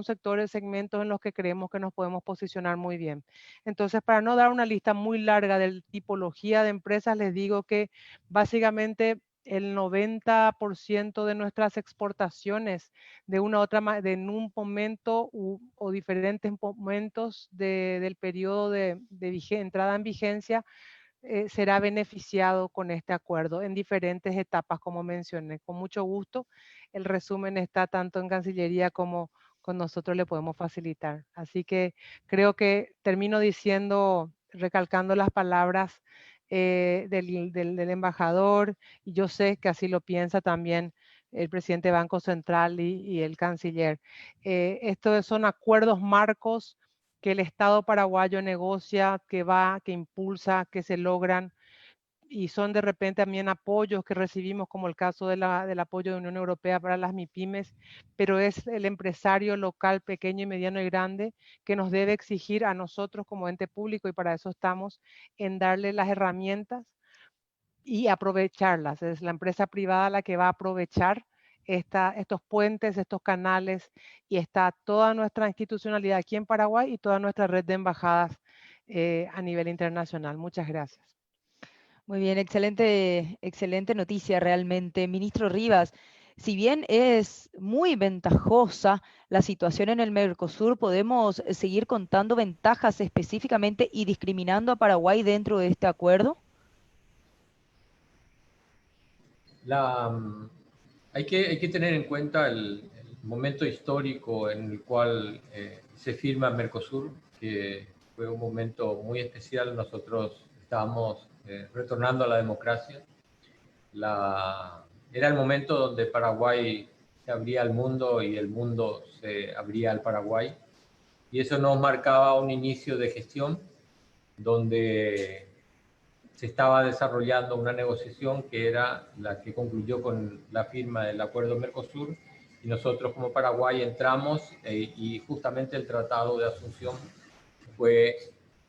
sectores, segmentos en los que creemos que nos podemos posicionar muy bien. Entonces, para no dar una lista muy larga de tipología de empresas, les digo que básicamente el 90% de nuestras exportaciones de una u otra en un momento o diferentes momentos del periodo de entrada en vigencia, será beneficiado con este acuerdo en diferentes etapas, como mencioné. Con mucho gusto, el resumen está tanto en Cancillería como con nosotros, le podemos facilitar. Así que creo que termino diciendo, recalcando las palabras del embajador, y yo sé que así lo piensa también el presidente del Banco Central y el canciller. Estos son acuerdos marcos que el Estado paraguayo negocia, que impulsa, que se logran, y son de repente también apoyos que recibimos, como el caso del apoyo de Unión Europea para las MIPYMES, pero es el empresario local, pequeño y mediano y grande, que nos debe exigir a nosotros como ente público, y para eso estamos, en darle las herramientas y aprovecharlas. Es la empresa privada la que va a aprovechar estos puentes, estos canales, y está toda nuestra institucionalidad aquí en Paraguay y toda nuestra red de embajadas a nivel internacional. Muchas gracias. Muy bien, excelente, excelente noticia realmente. Ministro Rivas, si bien es muy ventajosa la situación en el Mercosur, ¿podemos seguir contando ventajas específicamente y discriminando a Paraguay dentro de este acuerdo? Hay que tener en cuenta el momento histórico en el cual se firma Mercosur, que fue un momento muy especial. Nosotros estábamos retornando a la democracia. Era el momento donde Paraguay se abría al mundo y el mundo se abría al Paraguay. Y eso nos marcaba un inicio de gestión donde se estaba desarrollando una negociación que era la que concluyó con la firma del acuerdo Mercosur, y nosotros como Paraguay entramos y justamente el Tratado de Asunción fue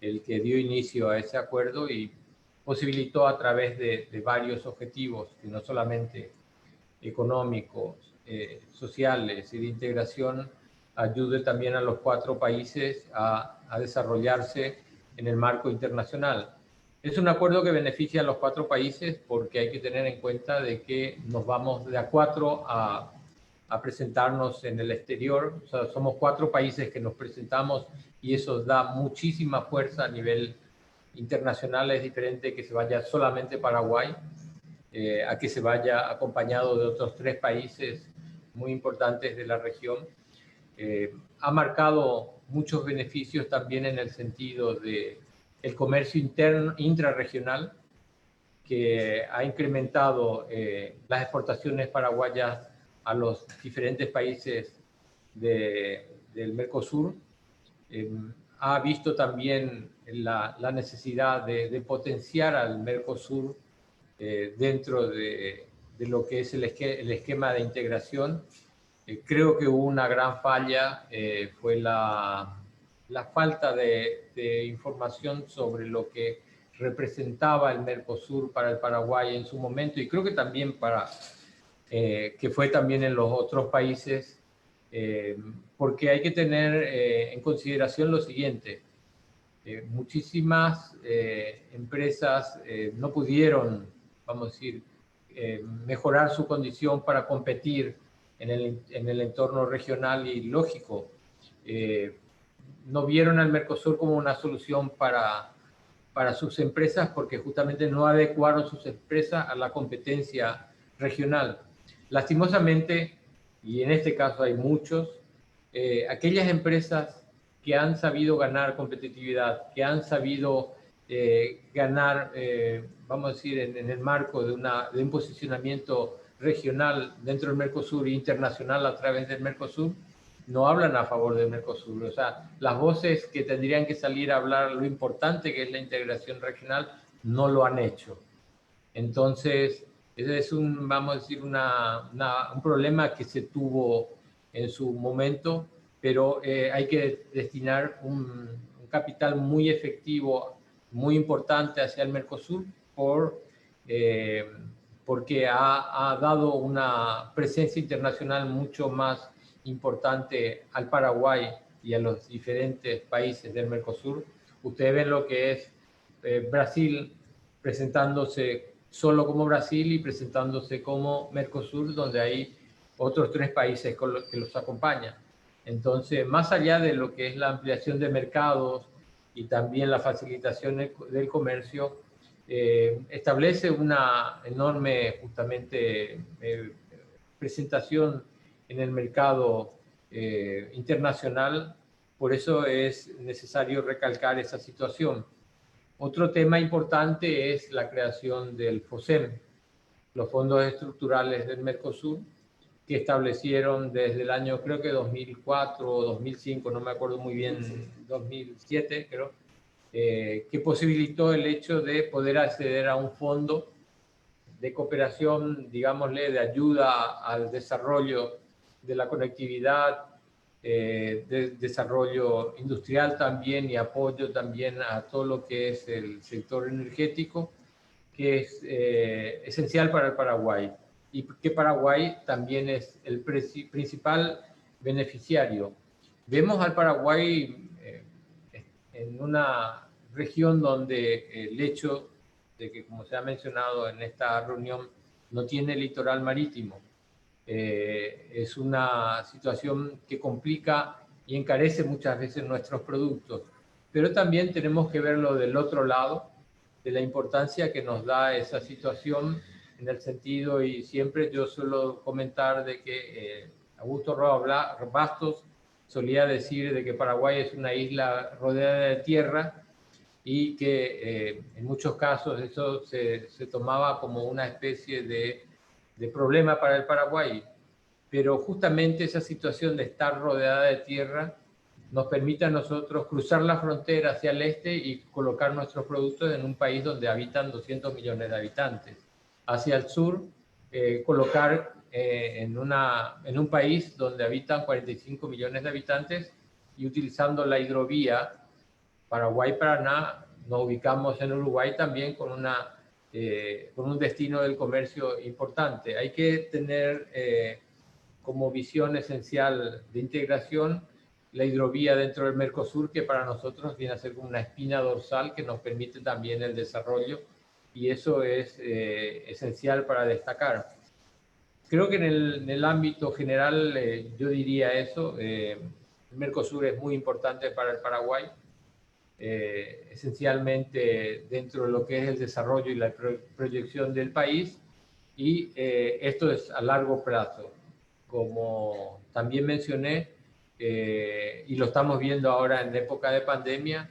el que dio inicio a ese acuerdo y posibilitó, a través de varios objetivos, que no solamente económicos, sociales y de integración, ayude también a los 4 países a desarrollarse en el marco internacional. Es un acuerdo que beneficia a los 4 países porque hay que tener en cuenta de que nos vamos de a 4 a presentarnos en el exterior. O sea, somos 4 países que nos presentamos, y eso da muchísima fuerza a nivel internacional. Es diferente que se vaya solamente Paraguay a que se vaya acompañado de otros 3 países muy importantes de la región. Ha marcado muchos beneficios también en el sentido de el comercio interno, intrarregional, que ha incrementado las exportaciones paraguayas a los diferentes países del Mercosur. Ha visto también la necesidad de potenciar al Mercosur dentro de lo que es el esquema de integración. Creo que hubo una gran falla, fue la falta de información sobre lo que representaba el Mercosur para el Paraguay en su momento, y creo que también para que fue también en los otros países, porque hay que tener en consideración lo siguiente. Muchísimas empresas no pudieron, vamos a decir, mejorar su condición para competir en el entorno regional y lógico. No vieron al Mercosur como una solución para sus empresas porque justamente no adecuaron sus empresas a la competencia regional. Lastimosamente, y en este caso hay muchos, aquellas empresas que han sabido ganar competitividad, que han sabido ganar, vamos a decir, en el marco de un posicionamiento regional dentro del Mercosur e internacional a través del Mercosur, no hablan a favor del Mercosur. O sea, las voces que tendrían que salir a hablar lo importante que es la integración regional no lo han hecho. Entonces, ese es vamos a decir, un problema que se tuvo en su momento, pero hay que destinar un capital muy efectivo, muy importante hacia el Mercosur porque ha dado una presencia internacional mucho más importante al Paraguay y a los diferentes países del Mercosur. Ustedes ven lo que es Brasil presentándose solo como Brasil y presentándose como Mercosur, donde hay otros 3 países que los acompañan. Entonces, más allá de lo que es la ampliación de mercados y también la facilitación del comercio, establece una enorme, justamente, presentación en el mercado internacional. Por eso es necesario recalcar esa situación. Otro tema importante es la creación del FOSEM, los fondos estructurales del Mercosur, que establecieron desde el año, creo que 2004 o 2005, no me acuerdo muy bien, 2007 creo, que posibilitó el hecho de poder acceder a un fondo de cooperación, digámosle, de ayuda al desarrollo de la conectividad, de desarrollo industrial también y apoyo también a todo lo que es el sector energético, que es esencial para el Paraguay y que Paraguay también es el principal beneficiario. Vemos al Paraguay en una región donde el hecho de que, como se ha mencionado en esta reunión, no tiene litoral marítimo. Es una situación que complica y encarece muchas veces nuestros productos, pero también tenemos que verlo del otro lado, de la importancia que nos da esa situación en el sentido, y siempre yo suelo comentar de que Augusto Roa Bastos solía decir de que Paraguay es una isla rodeada de tierra y que en muchos casos eso se tomaba como una especie de problema para el Paraguay. Pero justamente esa situación de estar rodeada de tierra nos permite a nosotros cruzar la frontera hacia el este y colocar nuestros productos en un país donde habitan 200 millones de habitantes. Hacia el sur, colocar en un país donde habitan 45 millones de habitantes y utilizando la hidrovía Paraguay-Paraná, nos ubicamos en Uruguay también con un destino del comercio importante. Hay que tener como visión esencial de integración la hidrovía dentro del Mercosur, que para nosotros viene a ser como una espina dorsal que nos permite también el desarrollo, y eso es esencial para destacar. Creo que en el ámbito general yo diría eso. El Mercosur es muy importante para el Paraguay, esencialmente dentro de lo que es el desarrollo y la proyección del país, y esto es a largo plazo. Como también mencioné, y lo estamos viendo ahora en época de pandemia,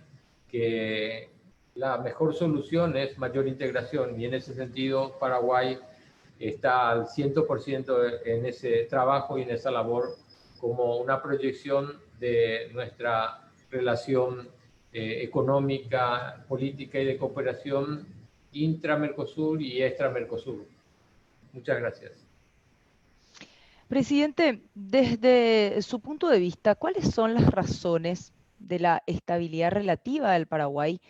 que la mejor solución es mayor integración, y en ese sentido Paraguay está al 100% en ese trabajo y en esa labor como una proyección de nuestra relación económica, política y de cooperación intra-Mercosur y extra-Mercosur. Muchas gracias. Presidente, desde su punto de vista, ¿cuáles son las razones de la estabilidad relativa del Paraguay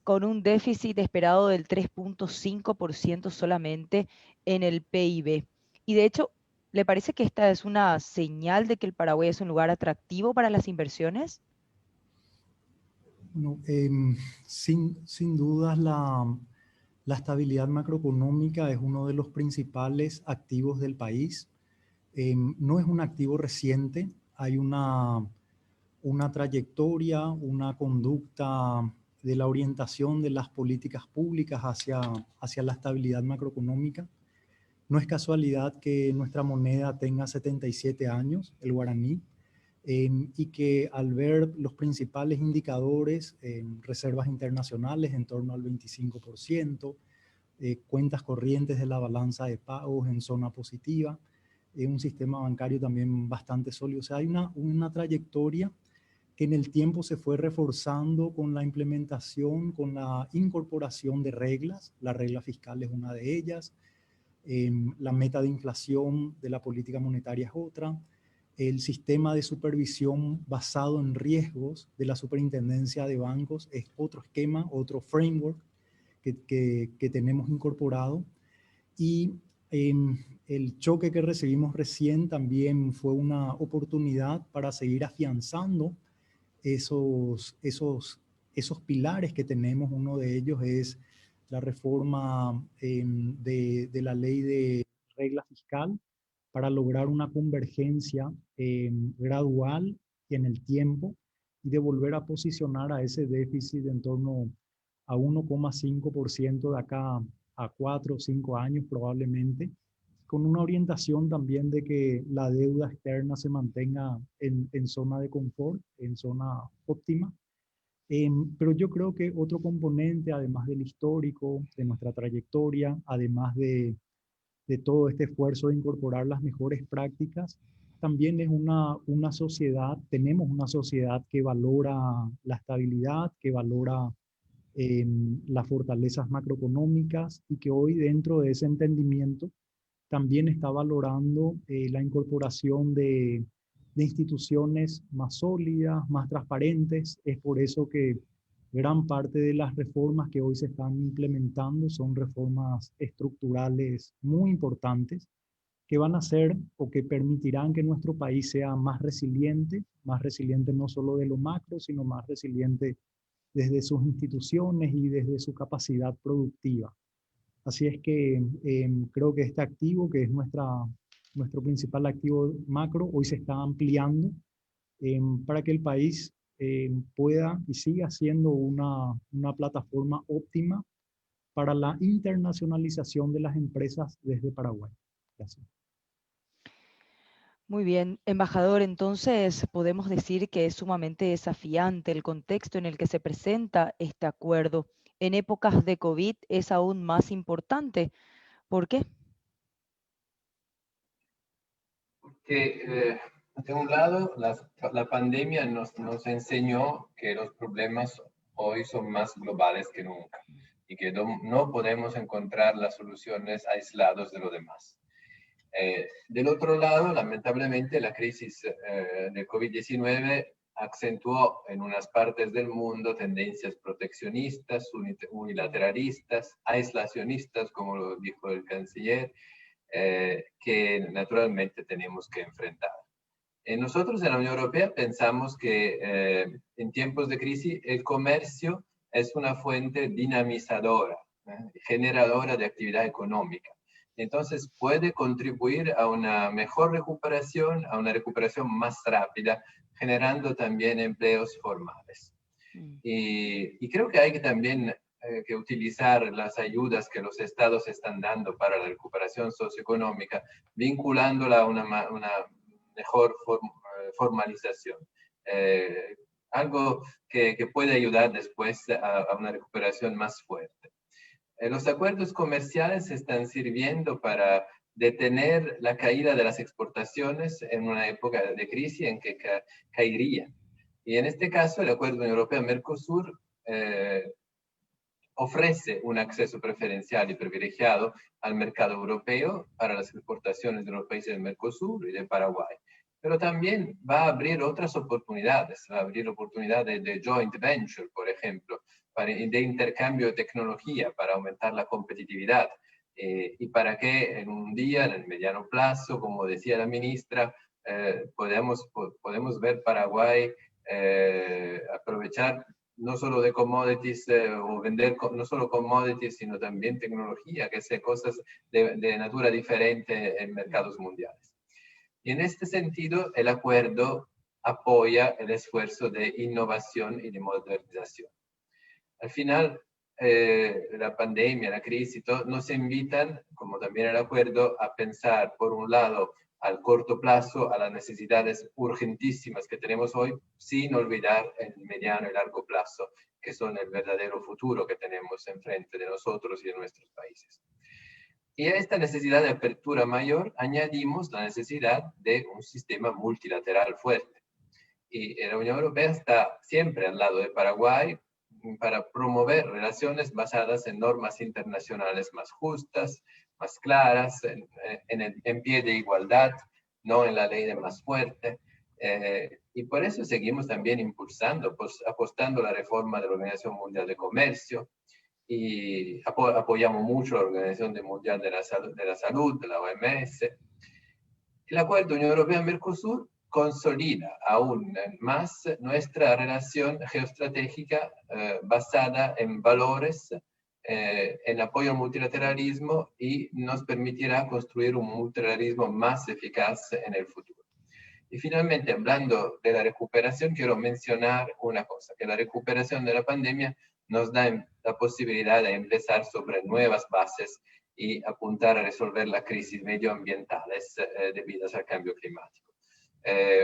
con un déficit esperado del 3.5% solamente en el PIB? Y de hecho, ¿le parece que esta es una señal de que el Paraguay es un lugar atractivo para las inversiones? No, sin dudas la estabilidad macroeconómica es uno de los principales activos del país. No es un activo reciente, hay una trayectoria, una conducta de la orientación de las políticas públicas hacia la estabilidad macroeconómica. No es casualidad que nuestra moneda tenga 77 años, el guaraní, y que al ver los principales indicadores en reservas internacionales en torno al 25%, cuentas corrientes de la balanza de pagos en zona positiva, un sistema bancario también bastante sólido. O sea, hay una trayectoria que en el tiempo se fue reforzando con la implementación, con la incorporación de reglas. La regla fiscal es una de ellas. La meta de inflación de la política monetaria es otra. El sistema de supervisión basado en riesgos de la superintendencia de bancos es otro esquema, otro framework que tenemos incorporado. Y el choque que recibimos recién también fue una oportunidad para seguir afianzando esos pilares que tenemos. Uno de ellos es la reforma de la ley de regla fiscal para lograr una convergencia gradual en el tiempo y de volver a posicionar a ese déficit en torno a 1,5% de acá a 4 o 5 años probablemente, con una orientación también de que la deuda externa se mantenga en zona de confort, en zona óptima. Pero yo creo que otro componente, además del histórico, de nuestra trayectoria, además de todo este esfuerzo de incorporar las mejores prácticas, también es una sociedad, tenemos una sociedad que valora la estabilidad, que valora las fortalezas macroeconómicas y que hoy dentro de ese entendimiento también está valorando la incorporación de instituciones más sólidas, más transparentes. Es por eso que gran parte de las reformas que hoy se están implementando son reformas estructurales muy importantes que van a hacer o que permitirán que nuestro país sea más resiliente no solo de lo macro, sino más resiliente desde sus instituciones y desde su capacidad productiva. Así es que creo que este activo, que es nuestro principal activo macro, hoy se está ampliando para que el país pueda y siga siendo una plataforma óptima para la internacionalización de las empresas desde Paraguay. Gracias. Muy bien, embajador, entonces podemos decir que es sumamente desafiante el contexto en el que se presenta este acuerdo. En épocas de COVID es aún más importante. ¿Por qué? Porque, de un lado, la pandemia nos enseñó que los problemas hoy son más globales que nunca y que no podemos encontrar las soluciones aislados de lo demás. Del otro lado, lamentablemente, la crisis del COVID-19 acentuó en unas partes del mundo tendencias proteccionistas, unilateralistas, aislacionistas, como lo dijo el canciller, que naturalmente tenemos que enfrentar. Nosotros en la Unión Europea pensamos que en tiempos de crisis el comercio es una fuente dinamizadora, generadora de actividad económica. Entonces puede contribuir a una mejor recuperación, a una recuperación más rápida, generando también empleos formales. Y creo que hay que también que utilizar las ayudas que los estados están dando para la recuperación socioeconómica, vinculándola a una mejor formalización. Algo que puede ayudar después a una recuperación más fuerte. Los acuerdos comerciales están sirviendo para detener la caída de las exportaciones en una época de crisis en que caerían. Y en este caso, el Acuerdo Europeo-Mercosur ofrece un acceso preferencial y privilegiado al mercado europeo para las exportaciones de los países del Mercosur y de Paraguay. Pero también va a abrir otras oportunidades, va a abrir oportunidades de joint venture, por ejemplo, de intercambio de tecnología para aumentar la competitividad. Y para que en un día, en el mediano plazo, como decía la ministra, podemos ver Paraguay aprovechar no solo de commodities o vender no solo commodities, sino también tecnología, que sea cosas de natura diferente en mercados mundiales. Y en este sentido, el acuerdo apoya el esfuerzo de innovación y de modernización. Al final, la pandemia, la crisis, todo, nos invitan, como también el acuerdo, a pensar, por un lado, al corto plazo, a las necesidades urgentísimas que tenemos hoy, sin olvidar el mediano y largo plazo, que son el verdadero futuro que tenemos enfrente de nosotros y de nuestros países. Y a esta necesidad de apertura mayor añadimos la necesidad de un sistema multilateral fuerte. Y la Unión Europea está siempre al lado de Paraguay para promover relaciones basadas en normas internacionales más justas, más claras, en pie de igualdad, no en la ley de más fuerte. Y por eso seguimos también impulsando, pues, apostando la reforma de la Organización Mundial de Comercio, y apoyamos mucho la Organización Mundial de la Salud, de la OMS. El acuerdo Unión Europea-Mercosur consolida aún más nuestra relación geoestratégica basada en valores, en apoyo al multilateralismo, y nos permitirá construir un multilateralismo más eficaz en el futuro. Y finalmente, hablando de la recuperación, quiero mencionar una cosa, que la recuperación de la pandemia nos da la posibilidad de empezar sobre nuevas bases y apuntar a resolver las crisis medioambientales debidas al cambio climático.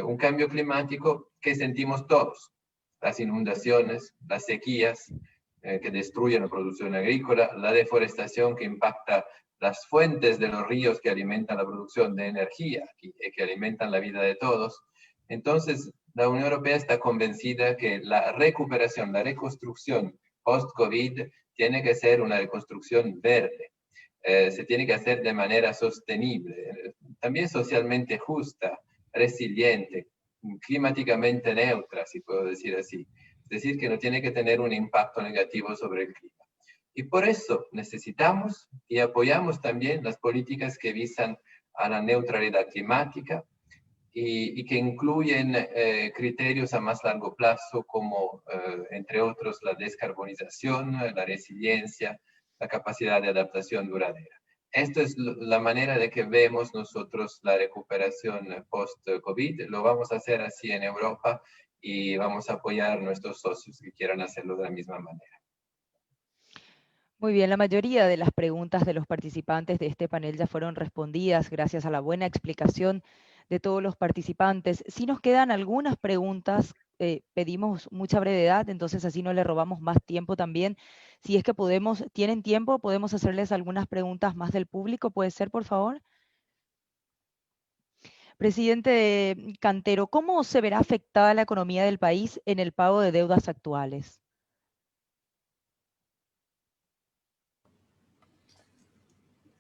Un cambio climático que sentimos todos, las inundaciones, las sequías que destruyen la producción agrícola, la deforestación que impacta las fuentes de los ríos que alimentan la producción de energía y que alimentan la vida de todos. Entonces, la Unión Europea está convencida que la recuperación, la reconstrucción post-COVID tiene que ser una reconstrucción verde. Se tiene que hacer de manera sostenible, también socialmente justa, resiliente, climáticamente neutra, si puedo decir así. Es decir, que no tiene que tener un impacto negativo sobre el clima. Y por eso necesitamos y apoyamos también las políticas que visan a la neutralidad climática y que incluyen criterios a más largo plazo como, entre otros, la descarbonización, la resiliencia, la capacidad de adaptación duradera. Esta es la manera de que vemos nosotros la recuperación post-COVID. Lo vamos a hacer así en Europa y vamos a apoyar a nuestros socios que quieran hacerlo de la misma manera. Muy bien, la mayoría de las preguntas de los participantes de este panel ya fueron respondidas gracias a la buena explicación de todos los participantes. Si nos quedan algunas preguntas, pedimos mucha brevedad, entonces así no le robamos más tiempo también. Si es que tienen tiempo, podemos hacerles algunas preguntas más del público, ¿puede ser, por favor? Presidente Cantero, ¿cómo se verá afectada la economía del país en el pago de deudas actuales?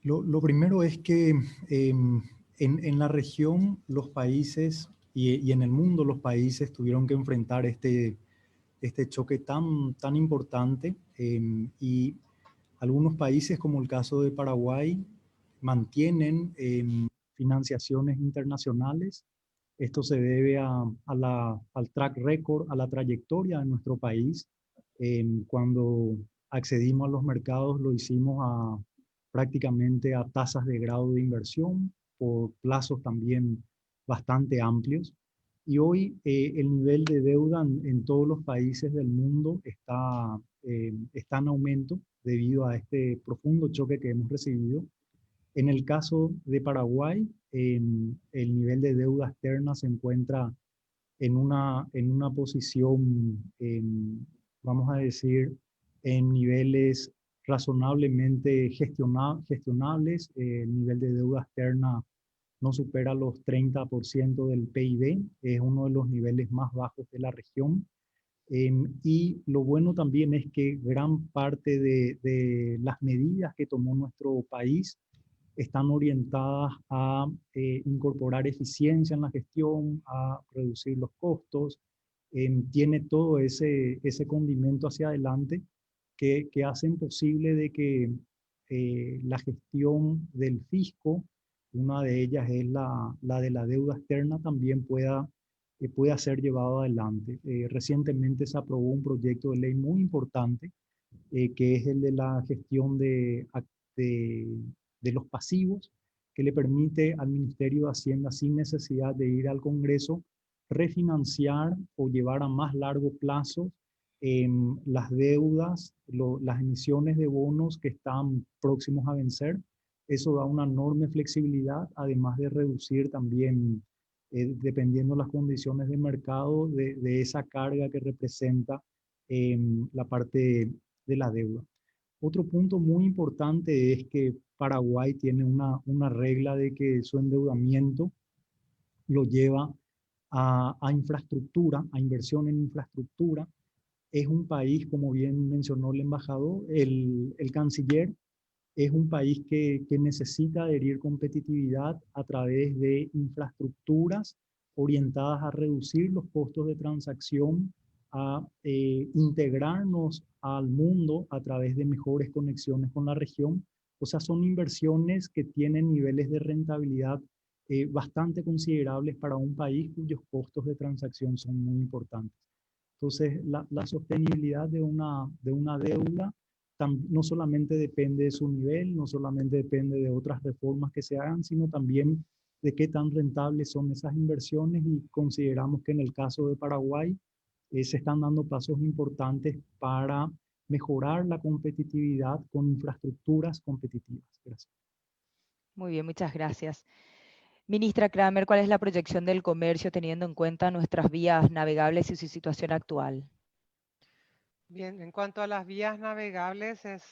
Lo primero es que en la región los países y en el mundo los países tuvieron que enfrentar este choque tan importante, y algunos países, como el caso de Paraguay, mantienen financiaciones internacionales. Esto se debe al track record, a la trayectoria de nuestro país. Cuando accedimos a los mercados lo hicimos prácticamente a tasas de grado de inversión por plazos también bastante amplios. Y hoy el nivel de deuda en todos los países del mundo está en aumento debido a este profundo choque que hemos recibido. En el caso de Paraguay, el nivel de deuda externa se encuentra en una posición, vamos a decir, en niveles razonablemente gestionables. El nivel de deuda externa no supera los 30% del PIB, es uno de los niveles más bajos de la región. Y lo bueno también es que gran parte de las medidas que tomó nuestro país están orientadas a incorporar eficiencia en la gestión, a reducir los costos. Tiene todo ese condimento hacia adelante que hacen posible de que la gestión del fisco, una de ellas es la de la deuda externa, también pueda ser llevado adelante. Recientemente se aprobó un proyecto de ley muy importante, que es el de la gestión de, de los pasivos, que le permite al Ministerio de Hacienda, sin necesidad de ir al Congreso, refinanciar o llevar a más largo plazo las deudas, las emisiones de bonos que están próximos a vencer. Eso da una enorme flexibilidad, además de reducir también, dependiendo de las condiciones de mercado, de esa carga que representa la parte de la deuda. Otro punto muy importante es que Paraguay tiene una regla de que su endeudamiento lo lleva a infraestructura, a inversión en infraestructura. Es un país, como bien mencionó el embajador, el canciller, es un país que necesita adherir competitividad a través de infraestructuras orientadas a reducir los costos de transacción, a integrarnos al mundo a través de mejores conexiones con la región. O sea, son inversiones que tienen niveles de rentabilidad bastante considerables para un país cuyos costos de transacción son muy importantes. Entonces, la sostenibilidad de una deuda no solamente depende de su nivel, no solamente depende de otras reformas que se hagan, sino también de qué tan rentables son esas inversiones, y consideramos que en el caso de Paraguay se están dando pasos importantes para mejorar la competitividad con infraestructuras competitivas. Gracias. Muy bien, muchas gracias. Ministra Kramer, ¿cuál es la proyección del comercio teniendo en cuenta nuestras vías navegables y su situación actual? Bien, en cuanto a las vías navegables, es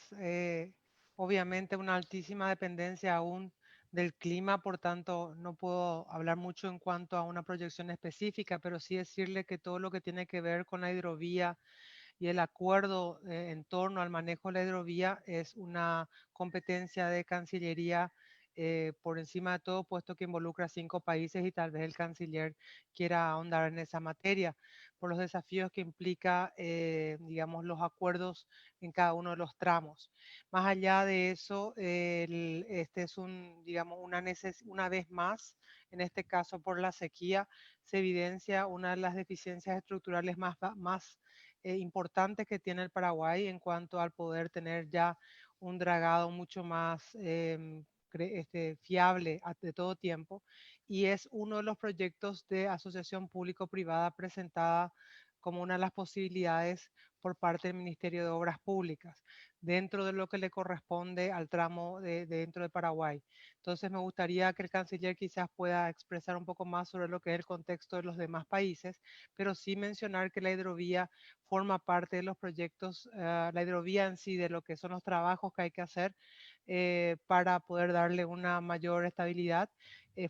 obviamente una altísima dependencia aún del clima, por tanto no puedo hablar mucho en cuanto a una proyección específica, pero sí decirle que todo lo que tiene que ver con la hidrovía y el acuerdo en torno al manejo de la hidrovía es una competencia de Cancillería por encima de todo, puesto que involucra 5 países y tal vez el canciller quiera ahondar en esa materia, por los desafíos que implica, digamos, los acuerdos en cada uno de los tramos. Más allá de eso, este es digamos, una vez más, en este caso por la sequía, se evidencia una de las deficiencias estructurales más importantes que tiene el Paraguay en cuanto al poder tener ya un dragado mucho más fiable de todo tiempo, y es uno de los proyectos de asociación público-privada presentada como una de las posibilidades por parte del Ministerio de Obras Públicas, dentro de lo que le corresponde al tramo dentro de Paraguay. Entonces me gustaría que el canciller quizás pueda expresar un poco más sobre lo que es el contexto de los demás países, pero sí mencionar que la hidrovía forma parte de los proyectos, la hidrovía en sí, de lo que son los trabajos que hay que hacer para poder darle una mayor estabilidad.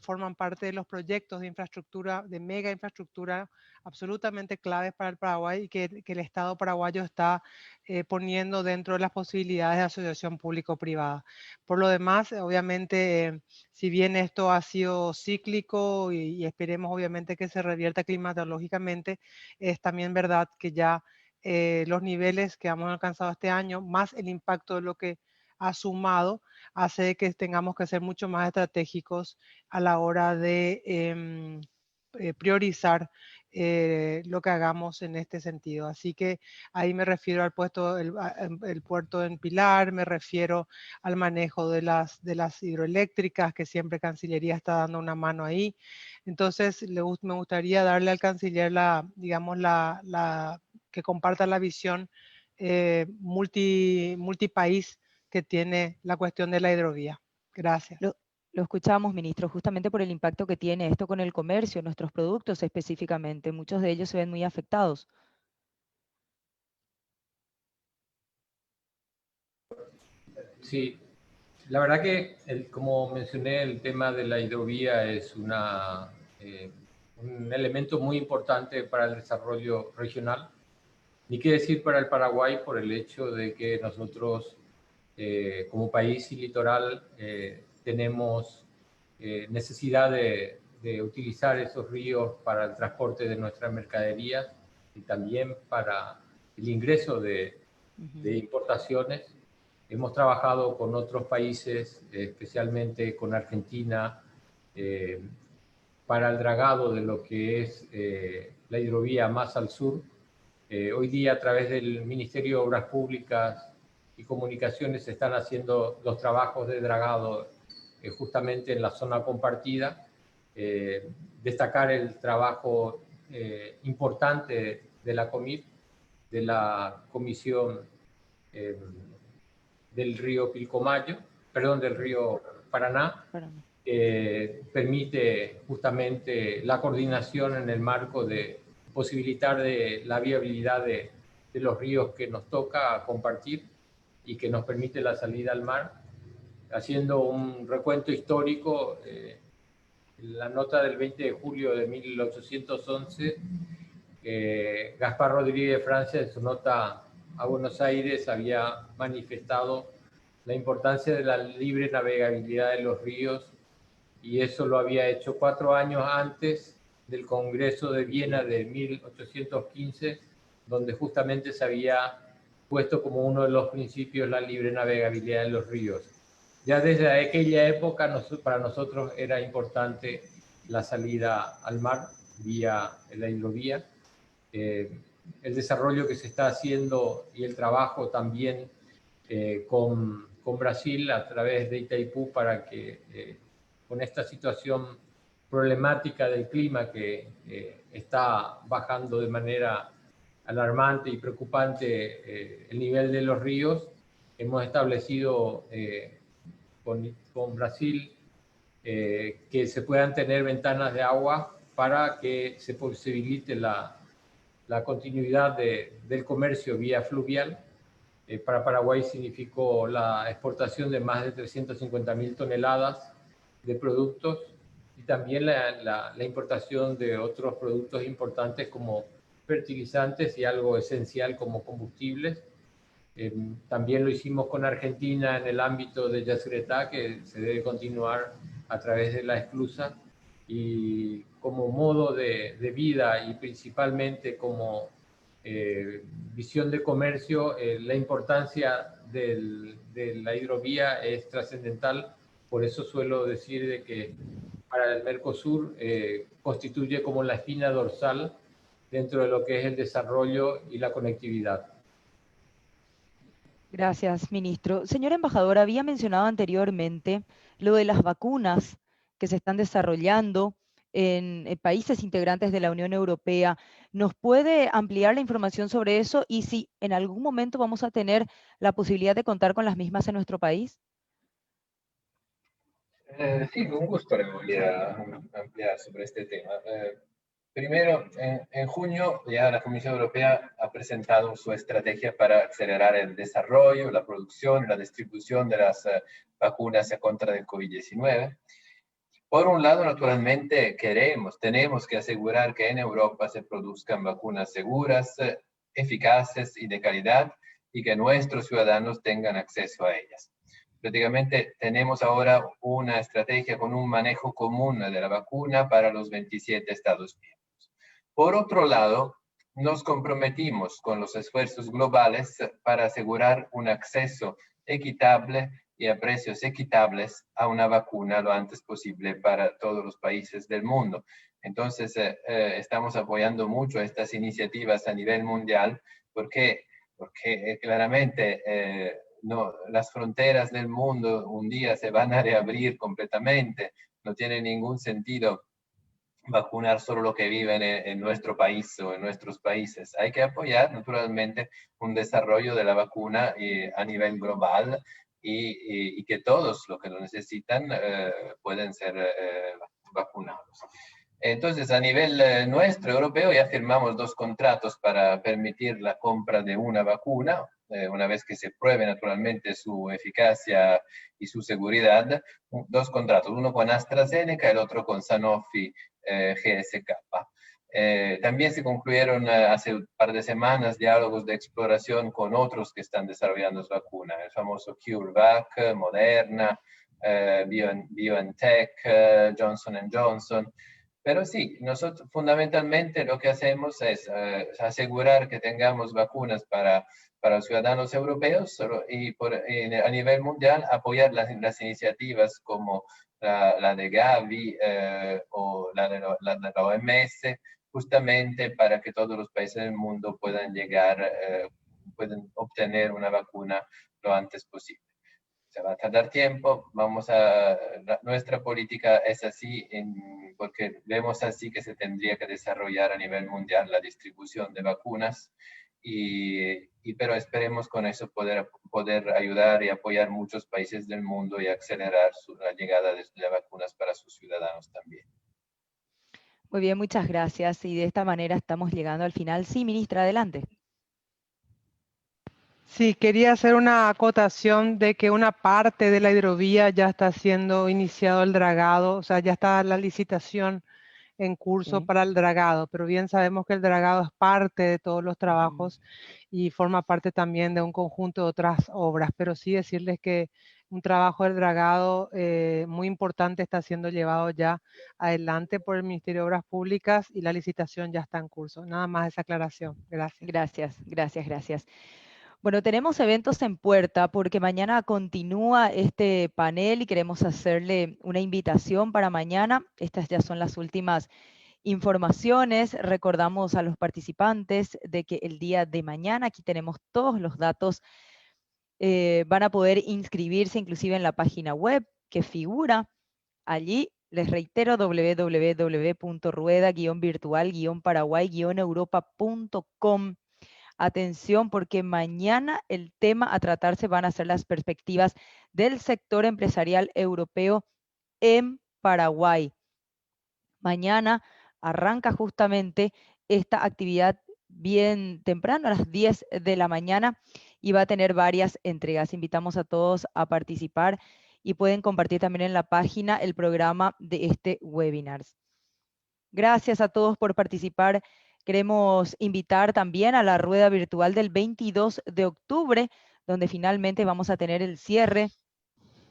Forman parte de los proyectos de infraestructura, de mega infraestructura, absolutamente claves para el Paraguay, y que el Estado paraguayo está poniendo dentro de las posibilidades de asociación público-privada. Por lo demás, obviamente, si bien esto ha sido cíclico y esperemos obviamente que se revierta climatológicamente, es también verdad que ya los niveles que hemos alcanzado este año, más el impacto de lo que ha sumado, hace que tengamos que ser mucho más estratégicos a la hora de priorizar lo que hagamos en este sentido. Así que ahí me refiero al el puerto en Pilar, me refiero al manejo de las hidroeléctricas, que siempre Cancillería está dando una mano ahí. Entonces, me gustaría darle al canciller digamos, que comparta la visión multipaís que tiene la cuestión de la hidrovía. Gracias. Lo escuchamos, ministro, justamente por el impacto que tiene esto con el comercio, nuestros productos específicamente. Muchos de ellos se ven muy afectados. Sí, la verdad que, como mencioné, el tema de la hidrovía es un elemento muy importante para el desarrollo regional. Ni qué decir para el Paraguay por el hecho de que nosotros, como país y litoral, tenemos necesidad de utilizar esos ríos para el transporte de nuestras mercaderías y también para el ingreso de importaciones. Hemos trabajado con otros países, especialmente con Argentina, para el dragado de lo que es la hidrovía más al sur. Hoy día, a través del Ministerio de Obras Públicas y Comunicaciones, se están haciendo los trabajos de dragado justamente en la zona compartida. Destacar el trabajo importante de la COMIP, de la Comisión del río Pilcomayo, perdón, del río Paraná, permite justamente la coordinación en el marco de posibilitar de la viabilidad de los ríos que nos toca compartir y que nos permite la salida al mar. Haciendo un recuento histórico, la nota del 20 de julio de 1811, Gaspar Rodríguez de Francia, en su nota a Buenos Aires, había manifestado la importancia de la libre navegabilidad de los ríos, y eso lo había hecho 4 años antes del Congreso de Viena de 1815, donde justamente se había puesto como uno de los principios la libre navegabilidad de los ríos. Ya desde aquella época para nosotros era importante la salida al mar vía la hidrovía. El desarrollo que se está haciendo y el trabajo también con Brasil a través de Itaipú para que con esta situación problemática del clima que está bajando de manera alarmante y preocupante el nivel de los ríos, hemos establecido con Brasil que se puedan tener ventanas de agua para que se posibilite la continuidad del comercio vía fluvial. Para Paraguay significó la exportación de más de 350.000 toneladas de productos y también la importación de otros productos importantes como fertilizantes y algo esencial como combustibles. También lo hicimos con Argentina en el ámbito de Yacyretá, que se debe continuar a través de la esclusa, y como modo de vida y principalmente como visión de comercio, la importancia de la hidrovía es trascendental. Por eso suelo decir de que para el Mercosur constituye como la espina dorsal dentro de lo que es el desarrollo y la conectividad. Gracias, ministro. Señor embajador, había mencionado anteriormente lo de las vacunas que se están desarrollando en países integrantes de la Unión Europea. ¿Nos puede ampliar la información sobre eso y si en algún momento vamos a tener la posibilidad de contar con las mismas en nuestro país? Sí, con gusto le voy a ampliar sobre este tema. Primero, en junio ya la Comisión Europea ha presentado su estrategia para acelerar el desarrollo, la producción y la distribución de las vacunas contra el COVID-19. Por un lado, naturalmente, tenemos que asegurar que en Europa se produzcan vacunas seguras, eficaces y de calidad, y que nuestros ciudadanos tengan acceso a ellas. Prácticamente tenemos ahora una estrategia con un manejo común de la vacuna para los 27 Estados miembros. Por otro lado, nos comprometimos con los esfuerzos globales para asegurar un acceso equitable y a precios equitables a una vacuna lo antes posible para todos los países del mundo. Entonces, estamos apoyando mucho estas iniciativas a nivel mundial porque claramente no, las fronteras del mundo un día se van a reabrir completamente. No tiene ningún sentido vacunar solo lo que viven en nuestro país o en nuestros países. Hay que apoyar naturalmente un desarrollo de la vacuna a nivel global y que todos los que lo necesitan pueden ser vacunados. Entonces, a nivel nuestro, europeo, ya firmamos 2 contratos para permitir la compra de una vacuna, una vez que se pruebe naturalmente su eficacia y su seguridad. 2 contratos, uno con AstraZeneca y el otro con Sanofi GSK. También se concluyeron hace un par de semanas diálogos de exploración con otros que están desarrollando su vacuna, el famoso CureVac, Moderna, BioNTech, Johnson & Johnson. Pero sí, nosotros fundamentalmente lo que hacemos es asegurar que tengamos vacunas para para los ciudadanos europeos y a nivel mundial apoyar las iniciativas como la de Gavi o la de la OMS, justamente para que todos los países del mundo puedan pueden obtener una vacuna lo antes posible. Se va a tardar tiempo, nuestra política es así porque vemos así que se tendría que desarrollar a nivel mundial la distribución de vacunas, pero esperemos con eso poder ayudar y apoyar muchos países del mundo y acelerar la llegada de vacunas para sus ciudadanos también. Muy bien, muchas gracias. Y de esta manera estamos llegando al final. Sí, ministra, adelante. Sí, quería hacer una acotación de que una parte de la hidrovía ya está siendo iniciado el dragado, o sea, ya está la licitación en curso Sí. para el dragado, pero bien sabemos que el dragado es parte de todos los trabajos y forma parte también de un conjunto de otras obras, pero sí decirles que un trabajo del dragado muy importante está siendo llevado ya adelante por el Ministerio de Obras Públicas y la licitación ya está en curso. Nada más esa aclaración. Gracias. Gracias, gracias, gracias. Bueno, tenemos eventos en puerta porque mañana continúa este panel y queremos hacerle una invitación para mañana. Estas ya son las últimas informaciones. Recordamos a los participantes de que el día de mañana, aquí tenemos todos los datos, van a poder inscribirse inclusive en la página web que figura allí. Les reitero, www.rueda-virtual-paraguay-europa.com. Atención, porque mañana el tema a tratarse van a ser las perspectivas del sector empresarial europeo en Paraguay. Mañana arranca justamente esta actividad bien temprano, a las 10 de la mañana, y va a tener varias entregas. Invitamos a todos a participar y pueden compartir también en la página el programa de este webinar. Gracias a todos por participar. Queremos invitar también a la rueda virtual del 22 de octubre, donde finalmente vamos a tener el cierre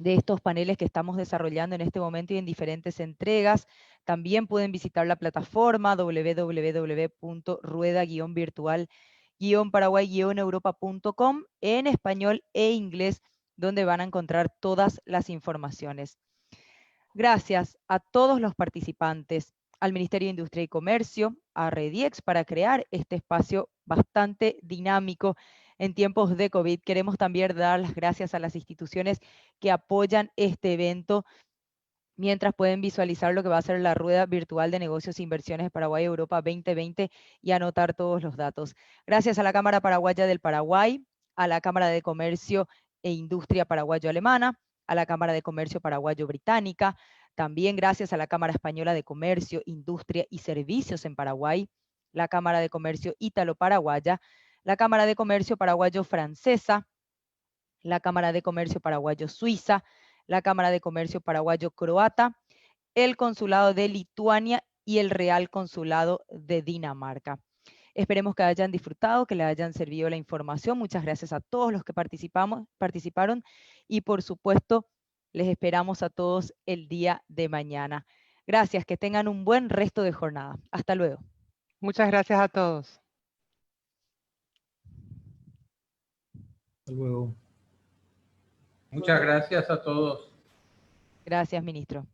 de estos paneles que estamos desarrollando en este momento y en diferentes entregas. También pueden visitar la plataforma www.rueda-virtual-paraguay-europa.com en español e inglés, donde van a encontrar todas las informaciones. Gracias a todos los participantes, al Ministerio de Industria y Comercio, a Rediex para crear este espacio bastante dinámico en tiempos de COVID. Queremos también dar las gracias a las instituciones que apoyan este evento, mientras pueden visualizar lo que va a ser la Rueda Virtual de Negocios e Inversiones Paraguay-Europa 2020 y anotar todos los datos. Gracias a la Cámara Paraguaya del Paraguay, a la Cámara de Comercio e Industria Paraguayo-Alemana, a la Cámara de Comercio Paraguayo-Británica, también gracias a la Cámara Española de Comercio, Industria y Servicios en Paraguay, la Cámara de Comercio Ítalo-Paraguaya, la Cámara de Comercio Paraguayo-Francesa, la Cámara de Comercio Paraguayo-Suiza, la Cámara de Comercio Paraguayo-Croata, el Consulado de Lituania y el Real Consulado de Dinamarca. Esperemos que hayan disfrutado, que les hayan servido la información. Muchas gracias a todos los que participaron y por supuesto les esperamos a todos el día de mañana. Gracias, que tengan un buen resto de jornada. Hasta luego. Muchas gracias a todos. Hasta luego. Muchas gracias a todos. Gracias, ministro.